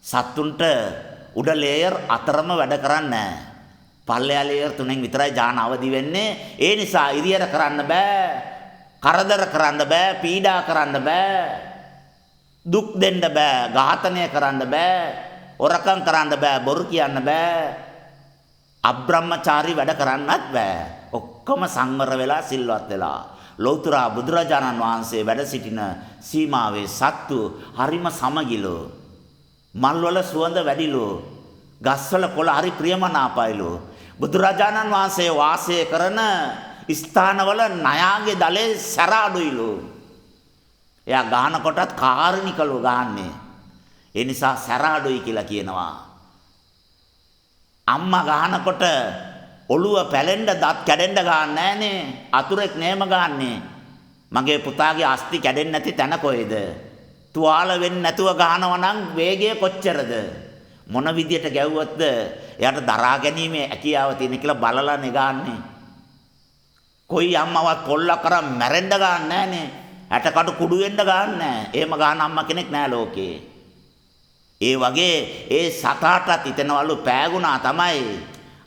සත්තුන්ට උඩ ලේයර් අතරම වැඩ කරන්නේ නැහැ. පල්ලෙහා ලේයර් 3න් විතරයි ජාන අවදි වෙන්නේ. ඒ නිසා ඉරියර කරන්න බෑ. කරදර කරන්න බෑ. පීඩා කරන්න බෑ. දුක් දෙන්න බෑ. ඝාතනය කරන්න බෑ. හොරකම් කරන්න බෑ. බොරු කියන්න බෑ. අබ්‍රහ්මචාරී වැඩ කරන්නත් බෑ. ඔක්කොම සංවර වෙලා සිල්වත් වෙලා. ලෞතර බුදුරජාණන් වහන්සේ වැඩ සිටින සීමාවේ සත්තු හරිම සමගිලු. මල්වල සුවඳ වැඩිලු. ගස්වල කොළ හරි ප්‍රියමනාපයිලු. බුදුරජාණන් වහන්සේ වාසය කරන ස්ථානවල නයාගේ දලේ සැර අඩුයිලු. එයා ගහන කොටත් කාරුණිකලු ගහන්නේ. ඒ නිසා සැර අඩුයි කියලා කියනවා. අම්මා ගහනකොට ඔළුව පැලෙන්න දත් කැඩෙන්න ගන්න නෑනේ. අතුරෙක් නෑම ගන්නෙ. මගේ පුතාගේ අස්ති කැඩෙන්නේ නැති තැන කොහෙද? තුවාල වෙන්නේ නැතුව ගහනවා නම් වේගය කොච්චරද? මොන විදියට ගැව්වොත්ද එයාට දරා ගැනීමේ හැකියාව තියෙන කියලා බලලා නේ ගන්නෙ. කොයි අම්මවත් පොල්ල කරන් මැරෙන්න ගන්න නෑනේ. ඇටකටු කුඩු වෙන්න ගන්න නෑ. එහෙම ගන්න අම්මා කෙනෙක් නෑ ලෝකේ. ඒ වගේ ඒ සතාටත් හිතනවලු පෑගුණා තමයි.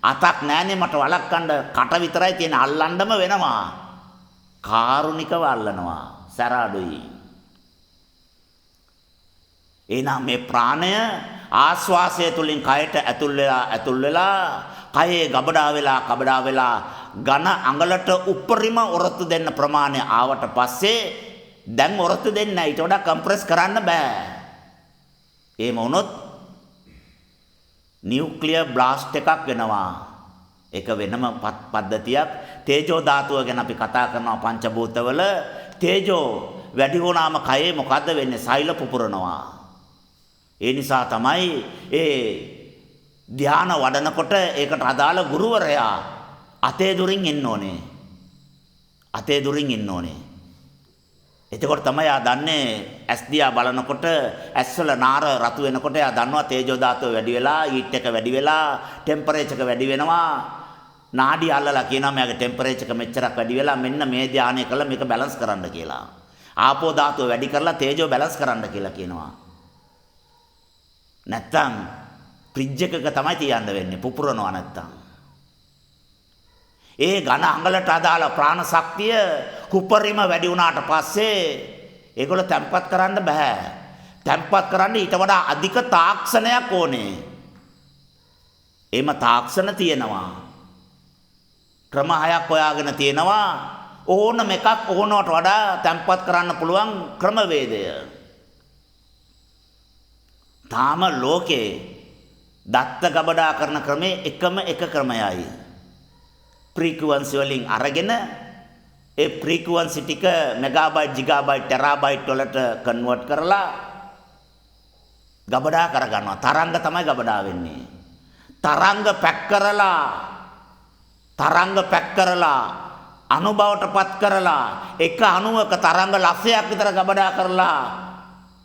අතක් නෑනේ මට වළක්වන්න කට විතරයි තියෙන අල්ලන්නම වෙනවා. කාරුණිකව අල්ලනවා. සැර අඩුයි. එහෙනම් මේ ප්‍රාණය ආස්වාසය තුලින් කයට ඇතුල් වෙලා කයේ ගබඩා වෙලා ඝන අඟලට උපරිම ඔරොත්තු දෙන්න ප්‍රමාණය ආවට පස්සේ දැන් ඔරොත්තු දෙන්න ඊට වඩා කම්ප්‍රෙස් කරන්න බෑ. එහෙම වුණොත් නියුක්ලියර් බ්ලාස්ට් එකක් වෙනවා. ඒක වෙනම පද්ධතියක්. තේජෝ ධාතුව ගැන අපි කතා කරනවා පංචභූතවල. තේජෝ වැඩි වුණාම කයේ මොකද්ද වෙන්නේ? සෛල පුපුරනවා. ඒ නිසා තමයි ඒ ධාන වඩනකොට ඒකට අදාළ ගුරුවරයා අතේ දුරින් ඉන්න ඕනේ. අතේ දුරින් ඉන්න ඕනේ. එතකොට තමයි ආ දන්නේ ඇස් දිහා බලනකොට ඇස්වල නාර රතු වෙනකොට ආ දන්නවා තේජෝ ධාතුව වැඩි වෙලා, හීට් එක වැඩි වෙලා, ටෙම්පරේචර් එක වැඩි වෙනවා. නාඩි අල්ලලා කියනවා මගේ ටෙම්පරේචර් එක මෙච්චරක් වැඩි වෙලා මෙන්න මේ ධානය කළා මේක බැලන්ස් කරන්න කියලා. ආපෝ ධාතුව වැඩි කරලා තේජෝ බැලන්ස් කරන්න කියලා කියනවා. නැත්තම් ෆ්‍රිජ් එකක තමයි තියන්න වෙන්නේ පුපුරනවා නැත්තම්. ඒ ඝන අඟලට අදාළ ප්‍රාණ ශක්තිය කුපරිම වැඩි වුණාට පස්සේ ඒගොල්ලෝ තැම්පත් කරන්න බෑ. තැම්පත් කරන්න ඊට වඩා අධික තාක්ෂණයක් ඕනේ. එහෙම තාක්ෂණ තියෙනවා. ක්‍රම හයක් හොයාගෙන තියෙනවා. ඕනම එකක් ඕනවට වඩා තැම්පත් කරන්න පුළුවන් ක්‍රමවේදය. තාම ලෝකේ දත්ත ගබඩා කරන ක්‍රමේ එකම එක ක්‍රමයයි. ෆ්‍රීකවන්සි වලින් අරගෙන ඒ ෆ්‍රීකවන්සි ටික මෙගාබයිට්, ජිගාබයිට්, ටෙරාබයිට් වලට කන්වර්ට් කරලා ගබඩා කරගන්නවා. තරංග තමයි ගබඩා වෙන්නේ. තරංග පැක් කරලා අණුබවටපත් කරලා එක අණුවක තරංග ලක්ෂයක් විතර ගබඩා කරලා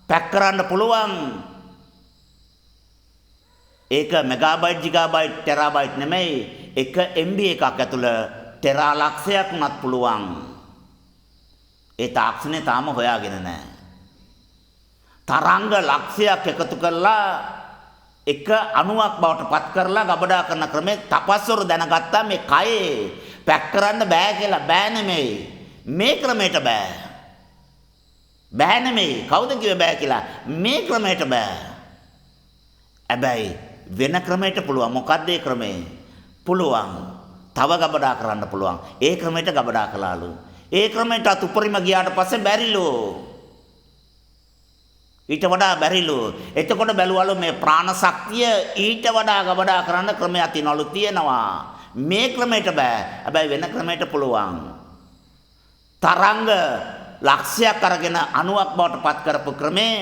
පැක් කරන්න පුළුවන්. ඒක මෙගාබයිට්, ජිගාබයිට්, ටෙරාබයිට් නෙමෙයි. එක MB එකක් ඇතුළ ටෙරා ලක්ෂයක් උනත් පුළුවන්. ඒ තාක්ෂණය තාම හොයාගෙන නැහැ. තරංග ලක්ෂයක් එකතු කරලා එක අණුවක් බවට පත් කරලා ගබඩා කරන ක්‍රමේ තපස්වරු දැනගත්තා මේ කයේ පැක් කරන්න බෑ කියලා. බෑ නෙමෙයි. මේ ක්‍රමයට බෑ. බෑ නෙමෙයි. කවුද කිව්වේ බෑ කියලා? මේ ක්‍රමයට බෑ. හැබැයි වෙන ක්‍රමයකට පුළුවන්. මොකද්ද ඒ ක්‍රමය? පුළුවන්. තව ගබඩා කරන්න පුළුවන්. ඒ ක්‍රමයට ගබඩා කළාලු. ඒ ක්‍රමයටත් උපරිම ගියාට පස්සේ බැරිලු. ඊට වඩා බැරිලු. එතකොට බැලුවලු මේ ප්‍රාණ ශක්තිය ඊට වඩා ගබඩා කරන්න ක්‍රමයක් තියෙනවා. මේ ක්‍රමයට බෑ. හැබැයි වෙන ක්‍රමයකට පුළුවන්. තරංග ලක්ෂයක් අරගෙන අණුවක් බවට පත් කරපු ක්‍රමේ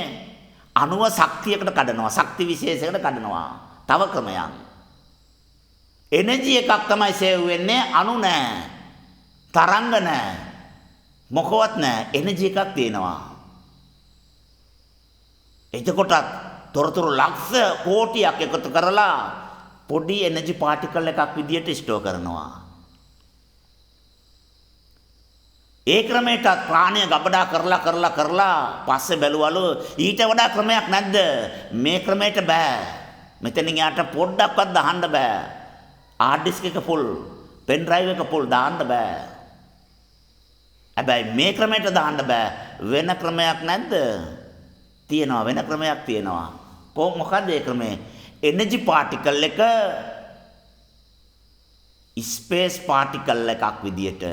අණුව ශක්තියකට කඩනවා. ශක්ති විශේෂයකට කඩනවා. තව ක්‍රමයක්. එනර්ජි එකක් තමයි සේව් වෙන්නේ. අණු නෑ. තරංග නෑ. මොකවත් නෑ. එනර්ජි එකක් තියෙනවා. එතකොටත් තොරතුරු ලක්ෂ කෝටියක් එකතු කරලා පොඩි එනර්ජි පාටිකල් එකක් විදියට ස්ටෝර් කරනවා. ඒ ක්‍රමයටත් ප්‍රාණය ගබඩා කරලා පස්සේ බැලුවලු ඊට වඩා ක්‍රමයක් නැද්ද? මේ ක්‍රමයට බෑ. මෙතනින් යාට පොඩ්ඩක්වත් දාන්න බෑ. hard disk එක full, pen drive එක full දාන්න බෑ. හැබැයි මේ ක්‍රමයට දාන්න බෑ. වෙන ක්‍රමයක් නැද්ද? තියෙනවා. වෙන ක්‍රමයක් තියෙනවා. මොකද්ද ඒ ක්‍රමය? එනර්ජි පාටිකල් එක ස්පේස් පාටිකල් එකක් විදියට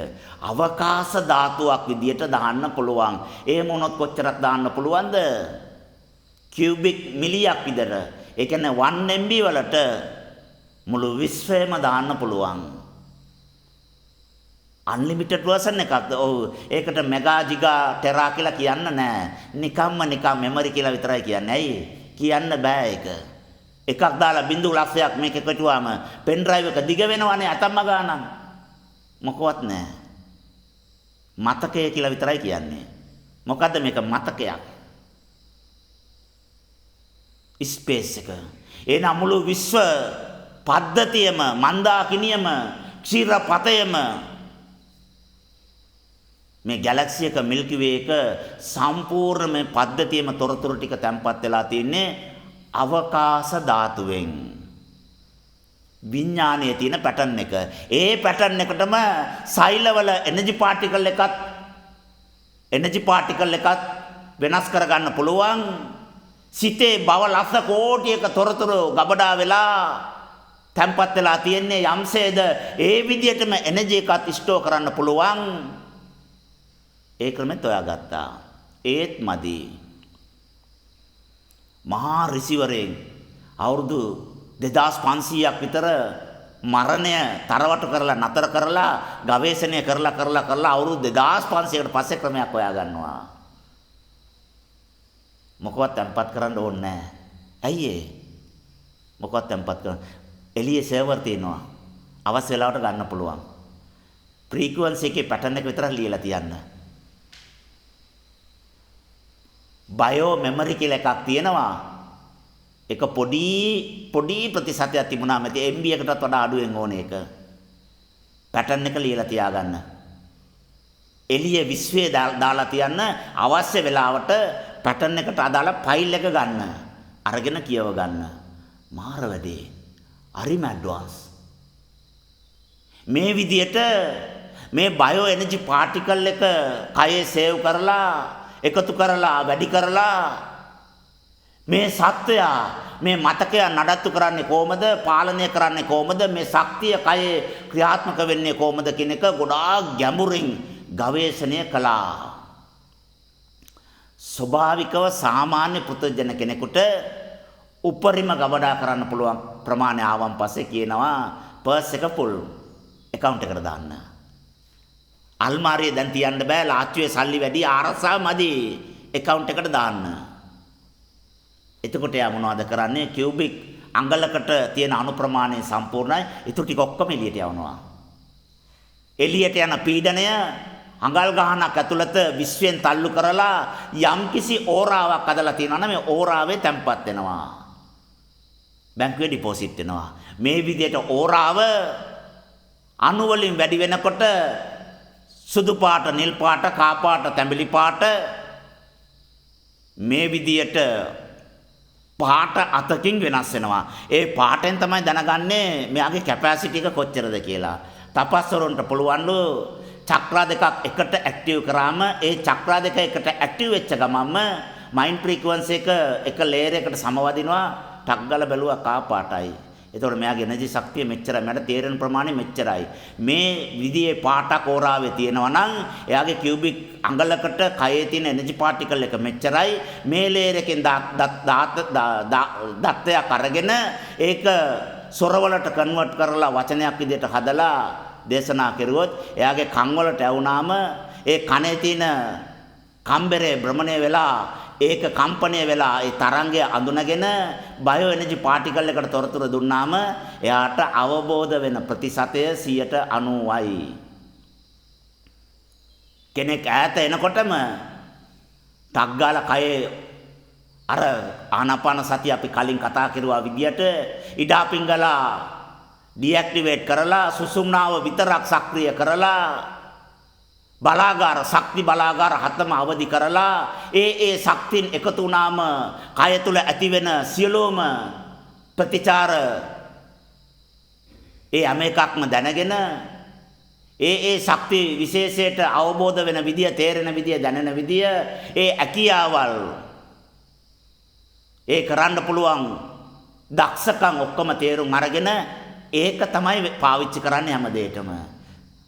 අවකාශ ධාතුවක් විදියට දාන්න පුළුවන්. එහෙම වුණොත් කොච්චරක් දාන්න පුළුවන්ද? කියුබික් මිලියක් විතර. ඒ කියන්නේ 1 MB වලට මුළු විශ්වයම දාන්න පුළුවන්. අන්ලිමිටඩ් වර්ෂන් එකක්ද? ඔව්. ඒකට මෙගා ජිගා ටෙරා කියලා කියන්න නෑ. නිකම්ම මෙමරි කියලා විතරයි කියන්නේ. ඇයි? කියන්න බෑ ඒක. එකක් දාලා බිඳු ලක්ෂයක් මේක එකටුවාම පෙන් ඩ්‍රයිව් එක දිග වෙනවනේ අතම්ම ගානක්. මොකවත් නෑ. මතකය කියලා විතරයි කියන්නේ. මොකද්ද මේක මතකයක්? ස්පේස් එක. එන මුළු විශ්ව පද්ධතියම මන්දාකිනියම ක්ෂීරපතයම මේ ගැලැක්සි එක මිල්කි වේ එක සම්පූර්ණ මේ පද්ධතියම තොරතුරු ටික තැම්පත් වෙලා තින්නේ අවකාශ ධාතුවෙන්. විඥානයේ තියෙන පැටර්න් එක. ඒ පැටර්න් එකටම සෛලවල එනර්ජි පාටිකල් එකත් වෙනස් කරගන්න පුළුවන්. සිතේ බව ලක්ෂ කෝටියක තොරතුරු ගබඩා වෙලා තැම්පත් වෙලා තියෙන්නේ යම්සේද ඒ විදිහටම එනර්ජි එකත් ස්ටෝර් කරන්න පුළුවන්. ඒ ක්‍රමෙත් හොයාගත්තා. ඒත් මදි. මහා ඍෂිවරයෙක් අවුරුදු 2500ක් විතර මරණය තරවටු කරලා නතර කරලා ගවේෂණය කරලා අවුරුදු 2500කට පස්සේ ක්‍රමයක් හොයා ගන්නවා. මොකවත් තැම්පත් කරන්න ඕනේ නැහැ. ඇයි ඒ? මොකවත් තැම්පත් කරන්න. එළියේ සර්වර් තියෙනවා. අවශ්‍ය වෙලාවට ගන්න පුළුවන්. ෆ්‍රීකවන්සි එකේ පැටර්න් එක විතරක් ලියලා තියන්න. බයෝ මෙමරි කියලා එකක් තියෙනවා. ඒක පොඩි ප්‍රතිශතයක් තිබුණා මත MB එකටත් වඩා අඩුවෙන් ඕනේ ඒක. පැටර්න් එක ලියලා තියාගන්න. එළිය විශ්වයේ දාලා තියන්න අවශ්‍ය වෙලාවට පැටර්න් එකට අදාළ ෆයිල් එක ගන්න. අරගෙන කියව ගන්න. මාර වැඩේ. හරිම ඇඩ්වාන්ස්. මේ විදියට මේ බයෝ එනර්ජි පාටිකල් එක කයේ සේව් කරලා එකතු කරලා වැඩි කරලා මේ සත්වයා මේ මතකය නඩත්තු කරන්නේ කොහමද? පාලනය කරන්නේ කොහමද? මේ ශක්තිය කයේ ක්‍රියාත්මක වෙන්නේ කොහමද කියන එක ගොඩාක් ගැඹුරින් ගවේෂණය කළා. ස්වභාවිකව සාමාන්‍ය පුතජන කෙනෙකුට උපරිම ගබඩා කරන්න පුළුවන් ප්‍රමාණය ආවන් පස්සේ කියනවා පර්ස් එක ෆුල් account එකට දාන්න. අල්මාරියේ දැන් තියන්න බෑ, ලාච්චුවේ සල්ලි වැඩි, ආරසාව මදි, account එකට දාන්න. එතකොට යා මොනවද කරන්නේ? කියුබික් අඟලකට තියෙන අණු ප්‍රමාණය සම්පූර්ණයි. ඊට ටික ඔක්කොම එළියට යවනවා. එළියට යන පීඩනය අඟල් ගහනක් ඇතුළත විශ්වයෙන් තල්ලු කරලා යම්කිසි ඕරාවක් අදලා තියෙනවා නම් මේ ඕරාවේ තැම්පත් වෙනවා. බැංකුවේ ඩිපොසිට් වෙනවා. මේ විදිහට ඕරාව අණු වලින් වැඩි වෙනකොට සුදු පාට, නිල් පාට, කා පාට, තැඹිලි පාට මේ විදියට පාට අතකින් වෙනස් වෙනවා. ඒ පාටෙන් තමයි දැනගන්නේ මෙයාගේ කැපැසිටි එක කොච්චරද කියලා. තපස්වරුන්ට පුළුවන්ලු චක්‍රා දෙකක් එකට ඇක්ටිව් කරාම ඒ චක්‍රා දෙක එකට ඇක්ටිව් වෙච්ච ගමන්ම මයින්ඩ් ෆ්‍රීකවන්සි එක ලේයර් එකට සමවදිනවා. ටක් ගාලා බැලුවා කා පාටයි. එතකොට මෙයාගේ එනර්ජි ශක්තිය මෙච්චරයි. මට තේරෙන ප්‍රමාණය මෙච්චරයි. මේ විදිහේ පාටක් ඕරාවේ තියෙනවා නම් එයාගේ කියුබික් අඟලකට කයේ තියෙන එනර්ජි පාටිකල් එක මෙච්චරයි. මේ ලේයර් එකෙන් දත්තයක් අරගෙන ඒක ස්වරවලට කන්වර්ට් කරලා වචනයක් විදිහට හදලා දේශනා කෙරුවොත් එයාගේ කන් වලට ඇවුනාම ඒ කනේ තියෙන කම්බරේ භ්‍රමණය වෙලා ඒක කම්පණය වෙලා ඒ තරංගය අඳුනගෙන බයෝ එනර්ජි පාටිකල් එකට තොරතුරු දුන්නාම එයාට අවබෝධ වෙන ප්‍රතිශතය 90%යි. කෙනෙක් ඈත එනකොටම ටක් ගාලා කයේ අර ආනාපාන සතිය අපි කලින් කතා කරුවා විදියට ඉඩා පිංගලා ඩිඇක්ටිවේට් කරලා සුසුම්නාව විතරක් සක්‍රිය කරලා බලාගාර ශක්ති බලාගාර හතම අවදි කරලා ඒ ශක්තියින් එකතු වුණාම කය තුල ඇතිවෙන සියලුම ප්‍රතිචාර ඒ හැම එකක්ම දැනගෙන ඒ ශක්ති විශේෂයට අවබෝධ වෙන විදිය, තේරෙන විදිය, දැනෙන විදිය, ඒ ඇකියාවල් ඒ කරන්න පුළුවන් දක්ෂකම් ඔක්කොම තේරුම් අරගෙන ඒක තමයි පාවිච්චි කරන්නේ හැම දෙයකම.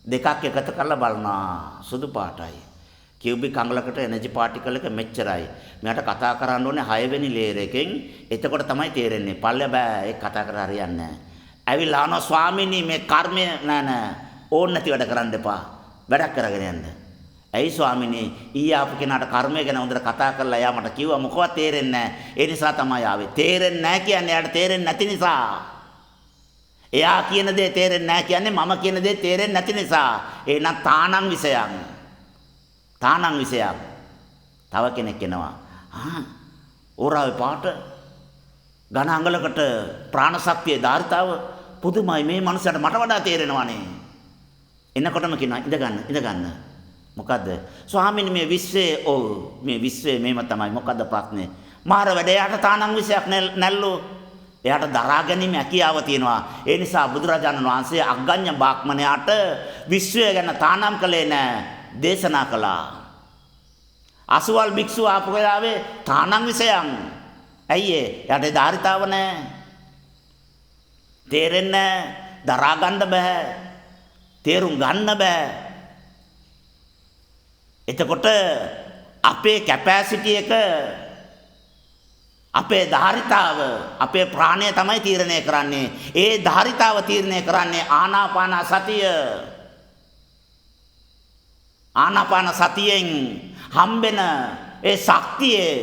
දෙකක් එකතු කරලා බලනවා සුදු පාටයි. කියුබික් අඟලකට එනර්ජි පාටිකල් එක මෙච්චරයි. මෙයාට කතා කරන්න ඕනේ 6 වෙනි ලේයර් එකෙන්. එතකොට තමයි තේරෙන්නේ. පල්ල බෑ ඒක කතා කර හරියන්නේ නැහැ. ඇවිල්ලා අහනවා ස්වාමීනි මේ කර්මය නෑ ඕන නැති වැඩ කරන්න එපා. වැඩක් කරගෙන යන්න. ඇයි ස්වාමීනි ඊයේ ආපු කෙනාට කර්මය ගැන හොඳට කතා කරලා එයා මට කිව්වා මොකවත් තේරෙන්නේ නැහැ. ඒ නිසා තමයි ආවේ. තේරෙන්නේ නැහැ කියන්නේ එයාට තේරෙන්නේ නැති නිසා. එයා කියන දේ තේරෙන්නේ නැහැ කියන්නේ මම කියන දේ තේරෙන්නේ නැති නිසා. එහෙනම් තානං විසයන්. තානං විසයන්. තව කෙනෙක් එනවා. ඕරාවේ පාට ඝන අඟලකට ප්‍රාණ ශක්තියේ ධාරිතාව පුදුමයි මේ මනුස්සයාට මට වඩා තේරෙනවානේ. එන්නකොටම කියනවා ඉඳ ගන්න. මොකද්ද? ස්වාමීනි මේ විශ්වයේ මේ විශ්වයේ මේව තමයි. මොකද්ද ප්‍රශ්නේ? මාර වැඩ යාට තානං විශයක් නැල්ලෝ. එයාට දරා ගැනීම හැකියාව තියෙනවා. ඒ නිසා බුදුරජාණන් වහන්සේ අග්ගඤ්ඤ බ්‍රාහ්මණයාට විශ්වය ගැන තානම් කළේ නැහැ. දේශනා කළා. අසුවල් භික්ෂුව ආපු වෙලාවේ තානං විශයන්. ඇයි ඒ? යාට ධාරිතාව නැහැ. තේරෙන්නේ දරා ගන්න බෑ. තේරුම් ගන්න බෑ. එතකොට අපේ කැපැසිටි එක අපේ ධාරිතාව අපේ ප්‍රාණය තමයි තීරණය කරන්නේ. ඒ ධාරිතාව තීරණය කරන්නේ ආනාපාන සතිය. ආනාපාන සතියෙන් හම්බෙන ඒ ශක්තියේ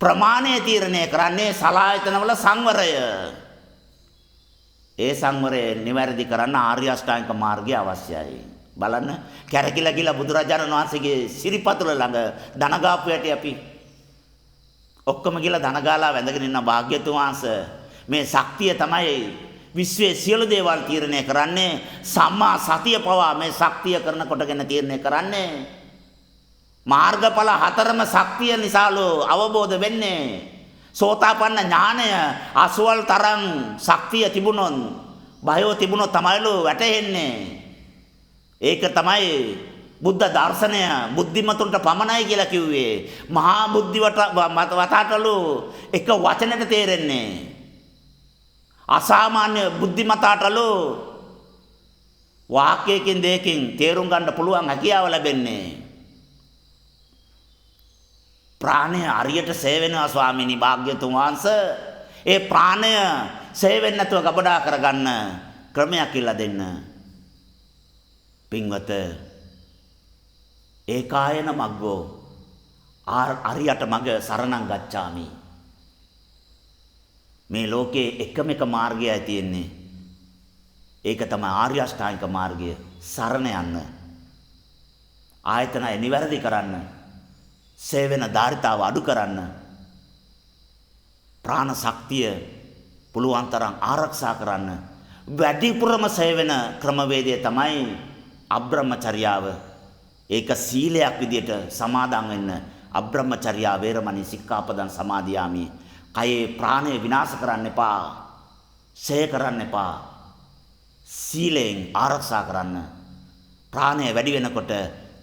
ප්‍රමාණය තීරණය කරන්නේ සලායතනවල සංවරය. ඒ සංවරය නිවැරදි කරන්න ආර්ය අෂ්ටාංගික මාර්ගය අවශ්‍යයි. බලන්න කැරකිලා ගිලා බුදුරජාණන් වහන්සේගේ සිරිපතුල ළඟ දනගාපු යටි අපි ඔක්කොම ගිලා දනගාලා වැඳගෙන ඉන්න භාග්‍යතුන් වහන්සේ මේ ශක්තිය තමයි විශ්වයේ සියලු දේවල් තීරණය කරන්නේ. සම්මා සතිය පවා මේ ශක්තිය කරන කොටගෙන තීරණය කරන්නේ. මාර්ගඵල හතරම ශක්තිය නිසාලු අවබෝධ වෙන්නේ. සෝතාපන්න ඥානය අසවල් තරම් ශක්තිය තිබුණොත් බයෝ තිබුණොත් තමයිලු වැටෙන්නේ. ඒක තමයි බුද්ධ දර්ශනය බුද්ධිමතුන්ට පමණයි කියලා කිව්වේ. මහා බුද්ධි වතාටලු එක වචනෙට තේරෙන්නේ. අසාමාන්‍ය බුද්ධිමතාටලු වාක්‍යයකින් දෙකකින් තේරුම් ගන්න පුළුවන් හැකියාව ලැබෙන්නේ. ප්‍රාණය අරියට සේවෙනවා ස්වාමීනි භාග්‍යතුන් වහන්සේ. ඒ ප්‍රාණය සේවෙන්නේ නැතුව ගබඩා කරගන්න ක්‍රමයක් කියලා දෙන්න. පින්වත ඒකායන මග්ගෝ අරියට මග සරණං ගච්ඡාමි. මේ ලෝකේ එකම එක මාර්ගයයි තියෙන්නේ. ඒක තමයි ආර්ය අෂ්ටාංගික මාර්ගය. සරණ යන්න. ආයතනය නිවැරදි කරන්න. සේවන ධාරිතාව අඩු කරන්න. ප්‍රාණ ශක්තිය පුළුවන් තරම් ආරක්ෂා කරන්න. වැඩිපුරම සේවන ක්‍රමවේදය තමයි අබ්‍රහ්මචර්යාව. ඒක සීලයක් විදියට සමාදන් වෙන්න. අබ්‍රහ්මචර්යා වේරමණී සික්ඛාපදං සමාදියාමි. කයේ ප්‍රාණය විනාශ කරන්න එපා. ඡය කරන්න එපා. සීලෙන් ආරක්ෂා කරන්න. ප්‍රාණය වැඩි වෙනකොට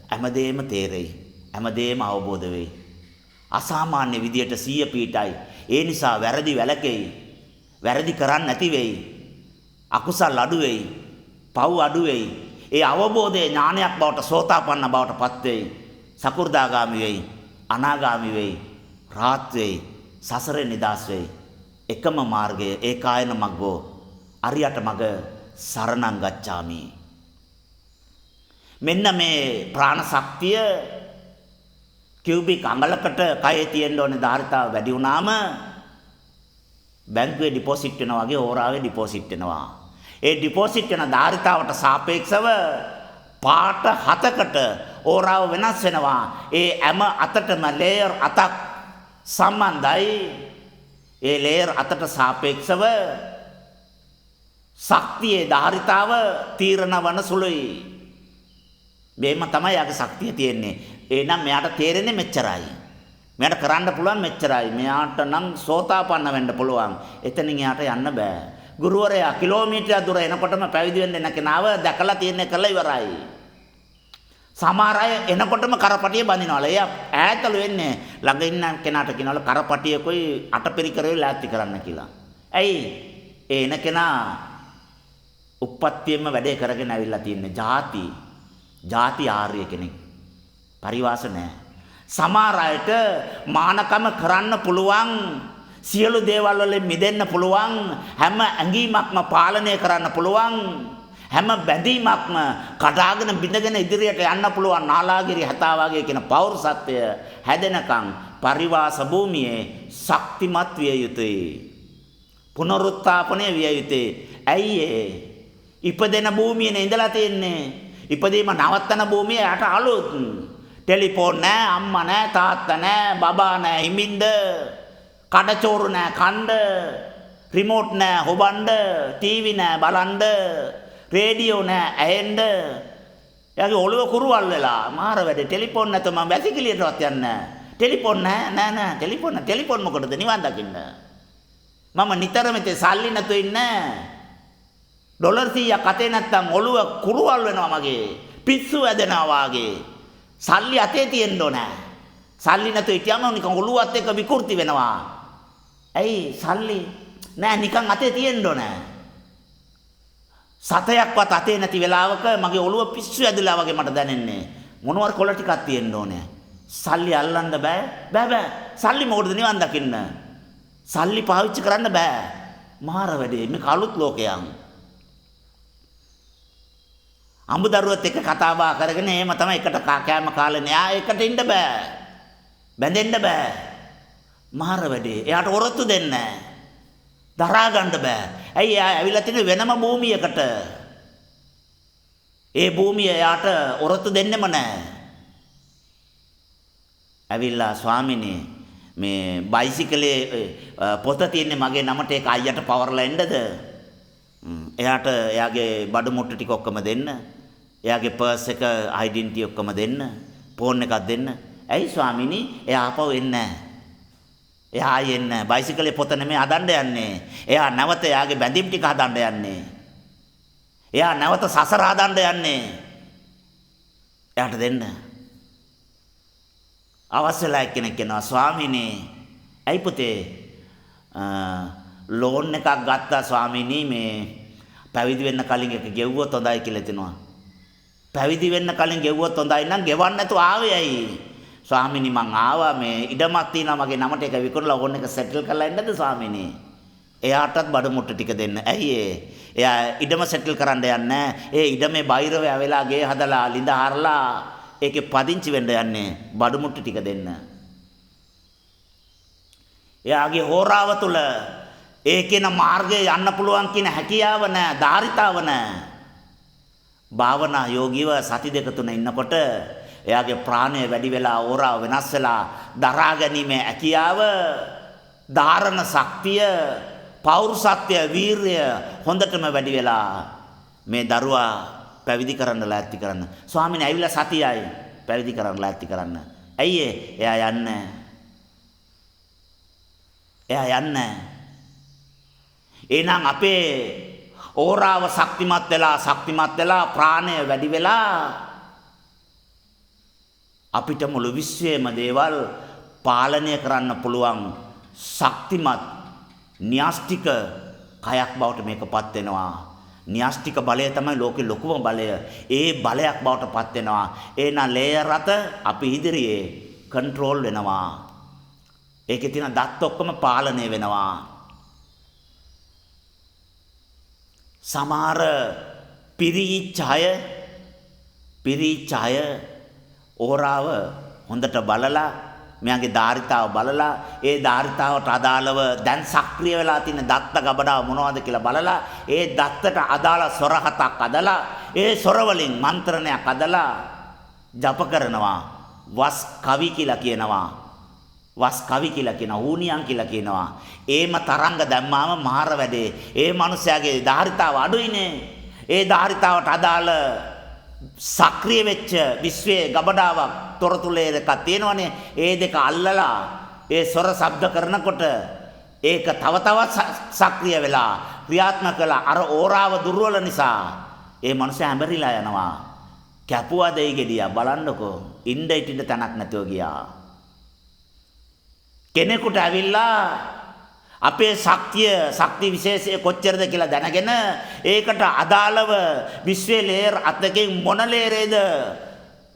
හැමදේම තේරෙයි. හැමදේම අවබෝධ වෙයි. අසාමාන්‍ය විදියට සීය පීඨයි. ඒ නිසා වැරදි වැළකෙයි. වැරදි කරන්නේ නැති වෙයි. අකුසල් අඩු වෙයි. පව් අඩු වෙයි. ඒ අවබෝධයේ ඥානයක් බවට සෝතාපන්න බවට පත් වෙයි. සකු르දාගාමි වෙයි. අනාගාමි වෙයි. රාහත් වෙයි. සසරේ නිදාස් වෙයි. එකම මාර්ගය ඒකායන මග්ගෝ අරියට මග සරණං ගච්ඡාමි. මෙන්න මේ ප්‍රාණ ශක්තිය කියුබික් අඟලකට කයේ තියෙන්න ඕනේ ධාරිතාව වැඩි වුණාම බැංකුවේ ඩිපොසිට් වෙනවා වගේ ඕරාවේ ඩිපොසිට් වෙනවා. ඒ ඩිපොසිට් වෙන ධාරිතාවට සාපේක්ෂව පාට 7කට ඕරාව වෙනස් වෙනවා. ඒ හැම අතටම ලේයර් 7ක් සම්බන්ධයි. ඒ ලේයර් 7ට සාපේක්ෂව ශක්තියේ ධාරිතාව තීරණ වන සුළුයි. මේම තමයි යාගේ ශක්තිය තියෙන්නේ. එහෙනම් මෙයාට තේරෙන්නේ මෙච්චරයි. මෙයාට කරන්න පුළුවන් මෙච්චරයි. මෙයාට නම් සෝතාපන්න වෙන්න පුළුවන්. එතනින් එයාට යන්න බෑ. ගුරුවරයා කිලෝමීටරයක් දුර එනකොටම පැවිදි වෙන්න එන කෙනාව දැකලා තියෙන්නේ කළා ඉවරයි. සමහර අය එනකොටම කරපටිය බඳිනවල. එයා ඈතලු වෙන්නේ ළඟ ඉන්න කෙනාට කියනවල කරපටියකුයි අටපිරිකරේ ලෑස්ති කරන්න කියලා. ඇයි? ඒ එන කෙනා උප්පත්තියෙම වැඩේ කරගෙන ඇවිල්ලා තියෙන්නේ. ಜಾති ආර්ය කෙනෙක්. පරිවාස නැහැ. සමහර අයට මානකම කරන්න පුළුවන්, සියලු දේවල් වලින් මිදෙන්න පුළුවන්, හැම ඇඟීමක්ම පාලනය කරන්න පුළුවන්, හැම බැඳීමක්ම කඩාගෙන බිඳගෙන ඉදිරියට යන්න පුළුවන් නාලාගිරි හතාවාගේ කියන පෞරුෂත්වය හැදෙනකන් පරිවාස භූමියේ ශක්තිමත් විය යුතුයි. පුනරුත්ථාපනය විය යුතුයි. ඇයි ඉපදෙන භූමියේ ඉඳලා තියෙන්නේ. ඉපදීම නවත්තන භූමිය යට අලුත්. ටෙලිෆෝන් නැහැ, අම්මා නැහැ, තාත්තා නැහැ, බබා නැහැ, හිමින්ද, කඩචෝරු නැහැ, කණ්ඩ, රිමෝට් නැහැ, හොබන්න, ටීවී නැහැ, බලන්න, රේඩියෝ නැහැ, ඇහෙන්න. එයාගේ ඔළුව කුරුවල් වෙලා මාර වැඩේ. ටෙලිෆෝන් නැතුව මම වැසිකිළියටවත් යන්නේ නැහැ. ටෙලිෆෝන් නෑ ටෙලිෆෝන් මොකටද නිවන් දකින්න. මම නිතරම ඉතින් සල්ලි නැතුව ඉන්නේ. ඩොලර් 100ක් අතේ නැත්තම් ඔළුව කුරුවල් වෙනවා මගේ. පිස්සු වැදෙනවා වාගේ. සල්ලි අතේ තියෙන්න ඕනේ. සල්ලි නැතුව හිටියම නිකන් ඔළුවත් එක්ක විකෘති වෙනවා. ඇයි සල්ලි නෑ නිකන් අතේ තියෙන්න ඕනේ. සතයක්වත් අතේ නැති වෙලාවක මගේ ඔළුව පිස්සු ඇදලා වගේ මට දැනෙන්නේ. මොනවාර කොළ ටිකක් තියෙන්න ඕනේ. සල්ලි අල්ලන්න බෑ. සල්ලි මොකටද නිවන් දකින්න? සල්ලි පාවිච්චි කරන්න බෑ. මාර වැඩේ. මේක අලුත් ලෝකයක්. අඹදරුවත් එක්ක කතා බහ කරගෙන එහෙම තමයි එකට කෑම කාලේ යා එකට ඉන්න බෑ. බැඳෙන්න බෑ. මාර වැඩේ. එයාට ඔරොත්තු දෙන්න දරා ගන්න බෑ. ඇයි එයා ඇවිල්ලා තියෙන වෙනම භූමියකට. ඒ භූමිය එයාට ඔරොත්තු දෙන්නෙම නෑ. ඇවිල්ලා ස්වාමිනේ මේ බයිසිකලේ පොත තියෙන්නේ මගේ නමට ඒක අයියට පවර්ලා එන්නද? එයාට එයාගේ බඩු මුට්ටු ටික ඔක්කොම දෙන්න. එයාගේ පර්ස් එක ඩෙන්ටිටි ඔක්කොම දෙන්න. ෆෝන් එකක් දෙන්න. ඇයි ස්වාමිනේ එයා ආපහු එන්නේ නැහැ. එයා ආයෙ එන්නේ නැහැ. බයිසිකලේ පොත නෙමෙයි හදන්න යන්නේ. එයා නැවත එයාගේ බැඳීම් ටික හදන්න යන්නේ. එයා නැවත සසර හදන්න යන්නේ. එයාට දෙන්න. අවශ්‍යලා කෙනෙක් කියනවා ස්වාමිනේ ඇයි පුතේ ලෝන් එකක් ගත්තා ස්වාමිනේ මේ පැවිදි වෙන්න කලින් එක ගෙවුවොත් හොඳයි කියලා තිනවා. පැවිදි වෙන්න කලින් ගෙවුවොත් හොඳයි නම් ගෙවන්න නැතුව ආවේ ඇයි? ස්වාමිනේ මං ආවා මේ ඉඩමක් තියෙනවා මගේ නමට ඒක විකුණලා ඕන එක සෙටල් කරලා එන්නද ස්වාමිනේ? එයාටත් බඩු මුට්ටු ටික දෙන්න. ඇයි එයා ඉඩම සෙටල් කරන්න යන්නේ. ඒ ඉඩමේ බයිරව වෙලා ගේ හදලා ලිඳ හරලා ඒකේ පදිංචි වෙන්න යන්නේ බඩු මුට්ටු ටික දෙන්න. එයාගේ හෝරාව තුල ඒකේන මාර්ගයේ යන්න පුළුවන් කියන හැකියාව නැහැ, ධාරිතාව නැහැ. භාවනා යෝගීව සති දෙක තුන ඉන්නකොට එයාගේ ප්‍රාණය වැඩි වෙලා හෝරාව වෙනස් වෙලා දරා ගැනීමේ හැකියාව, ධාරණ ශක්තිය, පෞරුෂත්වය, වීරිය හොඳටම වැඩි වෙලා මේ දරුවා පැවිදි කරන්න ලෑස්ති කරන්න. ස්වාමීන් ඇවිල්ලා සතියයි පැවිදි කරන්න ලෑස්ති කරන්න. ඇයි එයා යන්නේ? එයා යන්නේ. එහෙනම් අපේ ඕරාව ශක්තිමත් වෙලා ප්‍රාණය වැඩි වෙලා අපිට මුළු විශ්වයේම දේවල් පාලනය කරන්න පුළුවන් ශක්තිමත් න්‍යාස්තික කයක් බවට මේකපත් වෙනවා. න්‍යාස්තික බලය තමයි ලෝකේ ලොකුම බලය. ඒ බලයක් බවට පත් වෙනවා. එහෙනම් ලේයර් රත අපි ඉදිරියේ කන්ට්‍රෝල් වෙනවා. ඒකේ තියෙන දත් ඔක්කොම පාලනය වෙනවා. සමහර පිරිච්ඡය ඕරාව හොඳට බලලා මෙයාගේ ධාරිතාව බලලා ඒ ධාරිතාවට අදාළව දැන් සක්‍රිය වෙලා තියෙන දත්ත ගබඩාව මොනවද කියලා බලලා ඒ දත්තට අදාළ ස්වර හතක් අදලා ඒ ස්වර වලින් මන්ත්‍රණයක් අදලා ජප කරනවා. වස් කවි කියලා කියනවා. ඌනියන් කියලා කියනවා. ඒම තරංග දැම්මාම මාර වැඩේ. ඒ මනුස්සයාගේ ධාරිතාව අඩුයිනේ. ඒ ධාරිතාවට අදාළ සක්‍රිය වෙච්ච විශ්වයේ ගබඩාවක් තොරතුලේ දෙකක් තියෙනවනේ. ඒ දෙක අල්ලලා ඒ ස්වර ශබ්ද කරනකොට ඒක තව තවත් සක්‍රිය වෙලා ක්‍රියාත්මක කළා. අර ඕරාව දුර්වල නිසා ඒ මනුස්සයා හැඹරිලා යනවා. කැපුවා දෙයි ගෙඩියා බලන්නකෝ. ඉන්න ඉටින්න තැනක් නැතුව ගියා. කෙනෙකුට ඇවිල්ලා අපේ ශක්ති විශේෂය කොච්චරද කියලා දැනගෙන ඒකට අදාළව විශ්වයේ ලේයර් අතකින් මොන ලේයරේද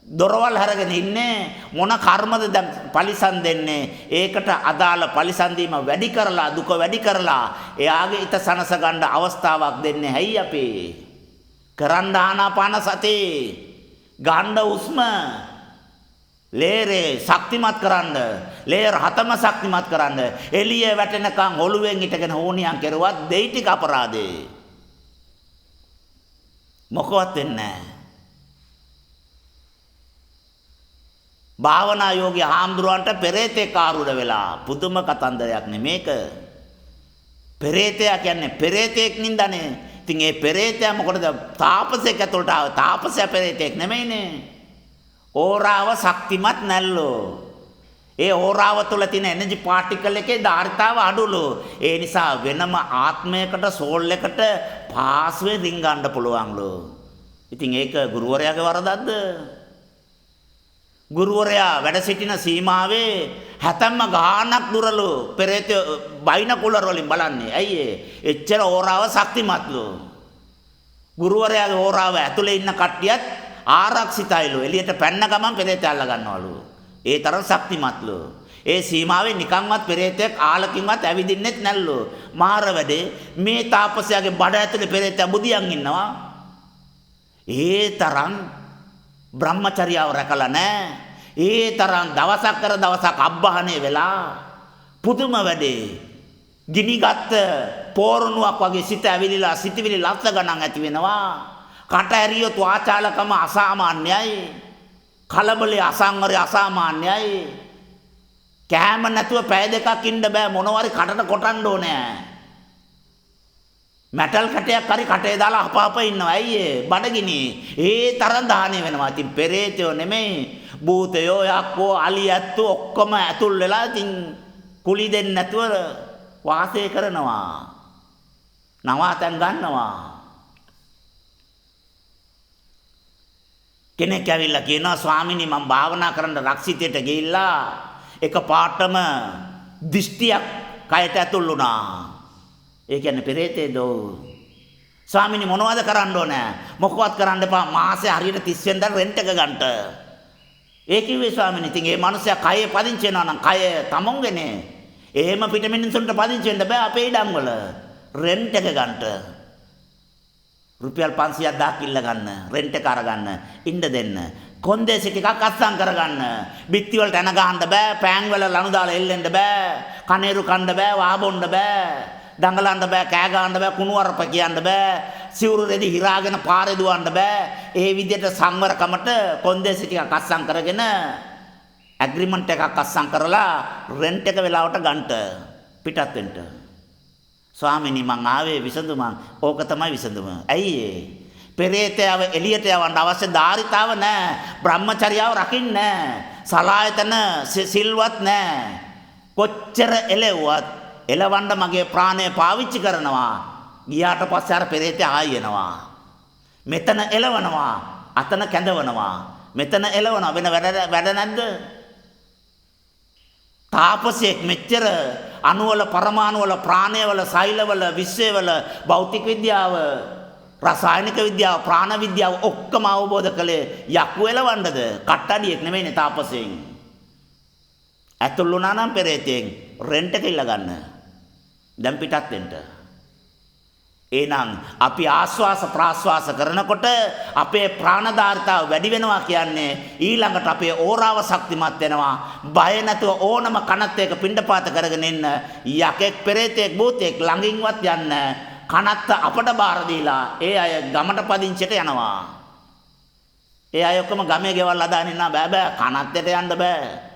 දොරවල් හරගෙන ඉන්නේ මොන කර්මද දැන් පරිසම් දෙන්නේ ඒකට අදාළ පරිසම් දීම වැඩි කරලා දුක වැඩි කරලා එයාගේ ිත සනස ගන්න අවස්ථාවක් දෙන්නේ ඇයි අපි කරන්න ආනාපාන සති ගන්න උස්ම ලේරේ ශක්තිමත් කරන්න ලේයර් හතම ශක්තිමත් කරන්න එළිය වැටෙනකන් ඔළුවෙන් හිටගෙන ඕනියම් කෙරුවත් දෙයි ටික අපරාදේ මොකවත් වෙන්නේ නැහැ භාවනා යෝගී හාමුදුරුවන්ට පෙරේතෙක් ආරූඪ වෙලා පුදුම කතන්දරයක් නේ මේක පෙරේතයා කියන්නේ පෙරේතෙක් නින්දානේ ඉතින් ඒ පෙරේතයා මොකටද තාපසෙක් ඇතුළට ආව තාපසයා පෙරේතෙක් නෙමෙයිනේ ඕරාව ශක්තිමත් නැල්ලෝ ඒ ඕරාව තුළ තියෙන එනර්ජි පාටිකල් එකේ ධාරිතාව අඩුලු ඒ නිසා වෙනම ආත්මයකට සෝල් එකට පාස්වේ රින්ගන්න පුළුවන්ලු ඉතින් ඒක ගුරුවරයාගේ වරදක්ද ගුරුවරයා වැඩ සිටින සීමාවේ හැතැම්ම ගානක් දුරලු පෙරේත බයිනකුලර් වලින් බලන්නේ ඇයි එච්චර ඕරාව ශක්තිමත්ලු ගුරුවරයාගේ ඕරාව ඇතුලේ ඉන්න කට්ටියත් ආරක්ෂිතයිලු එළියට පැන්න ගමන් පෙරේත අල්ල ගන්නවලු ඒ තරම් ශක්තිමත්ලු ඒ සීමාවේ නිකන්වත් පෙරේතෙක් ආලකින්වත් ඇවිදින්නෙත් නැල්ලු මාර වැඩේ මේ තාපසයාගේ බඩ ඇතුලේ පෙරේතයා බුදියන් ඉන්නවා ඒ තරම් බ්‍රහ්මචර්යාව රැකලා නැහැ ඒ තරම් දවසක් කර දවසක් අබ්බහනේ වෙලා පුදුම වැඩේ ගිනිගත් පෝරණුවක් වගේ සිත ඇවිලිලා සිතවිලි ලක්ෂ ගණන් ඇති වෙනවා කට ඇරියොත් වාචාලකම අසාමාන්‍යයි කලබලේ අසංවරය අසාමාන්‍යයි කෑම නැතුව පැය දෙකක් ඉන්න බෑ මොනවාරි කටට කොටන්න ඕනේ මැටල් කටයක් හරි කටේ දාලා අපහප ඉන්නවා ඇයි බඩගිනි ඒ තරම් දාහණය වෙනවා ඉතින් පෙරේතයෝ නෙමෙයි භූතයෝ යක්කෝ අලියැත්තෝ ඔක්කොම ඇතුල් වෙලා ඉතින් කුලි දෙන්නේ නැතුව වාසය කරනවා නවාතැන් ගන්නවා කෙනෙක් ඇවිල්ලා කියනවා ස්වාමීනි මම භාවනා කරන්න රක්ෂිතයට ගිහිල්ලා එක පාටම දිෂ්ටියක් කයට ඇතුල් වුණා ඒ කියන්නේ පෙරේතේද ස්වාමීනි මොනවද කරන්න ඕනේ මොකවත් කරන්න එපා මාසේ හරියට 30 වෙනිදා රෙන්ට් එක ගන්නට ඒ කිව්වේ ස්වාමීනි ඉතින් මේ මිනිස්සයා කයේ පදිංචි වෙනවා නම් කය තමුන්ගේනේ එහෙම පිට මිනිස්සුන්ට පදිංචි වෙන්න බෑ අපේ ඉඩම් වල රෙන්ට් එක ගන්නට රුපියල් 500ක් ඉල්ල ගන්න රෙන්ට් එක අරගන්න ඉන්න දෙන්න කොන්දේසි ටිකක් අස්සම් කරගන්න බිත්ති වලට එන ගහන්න බෑ පෑන් වල ලනු දාලා එල්ලෙන්න බෑ කනේරු කන්න බෑ වාබොන්න බෑ දඟලන්න බෑ කෑ ගහන්න බෑ කුණු වරප කියන්න බෑ සිවුරු රෙදි හිරාගෙන පාරේ දුවන්න බෑ ඒ විදිහට සංවරකමට කොන්දේසි ටිකක් අස්සම් කරගෙන ඇග්‍රීමන්ට් එකක් අස්සම් කරලා රෙන්ට් එක වෙලාවට ගන්නට පිටත් වෙන්න ස්වාමීනි මං ආවේ විසඳුම ඕක තමයි විසඳුම ඇයි පෙරේතයව එළියට යවන්න අවශ්‍ය ධාරිතාව නැහැ බ්‍රහ්මචර්යාව රකින්න නැහැ සලායතන සිල්වත් නැහැ කොච්චර එලෙව්වත් එලවන්න මගේ ප්‍රාණය පාවිච්චි කරනවා ගියාට පස්සේ අර පෙරේතය ආයෙ එනවා මෙතන එලවනවා අතන කැඳවනවා මෙතන එලවනවා වෙන වැඩ නැද්ද තාපසයෙක් මෙච්චර අණුවල පරමාණුවල ප්‍රාණයවල සෛලවල විශ්වවල භෞතික විද්‍යාව රසායනික විද්‍යාව ප්‍රාණ විද්‍යාව ඔක්කොම අවබෝධ කළේ යක්කු එලවන්නද කට්ටඩියෙක් නෙමෙයිනේ තාපසයෙන් ඇතුළු වුණා නම් පෙරේතෙන් රෙන්ට් එක ඉල්ල ගන්න දැන් පිටත් වෙන්න එහෙනම් අපි ආස්වාස ප්‍රාස්වාස කරනකොට අපේ ප්‍රාණධාරිතාව වැඩි වෙනවා කියන්නේ ඊළඟට අපේ ඕරාව ශක්තිමත් වෙනවා බය නැතුව ඕනම කනත් එක පිණ්ඩපාත කරගෙන ඉන්න යකෙක් පෙරේතෙක් භූතෙක් ළඟින්වත් යන්න කනත් අපට බාර දීලා ඒ අය ගමට පදිංචියට යනවා ඒ අය ඔක්කොම ගමේ ගෙවල් හදාගෙන ඉන්නා බෑ කනත්තට යන්න බෑ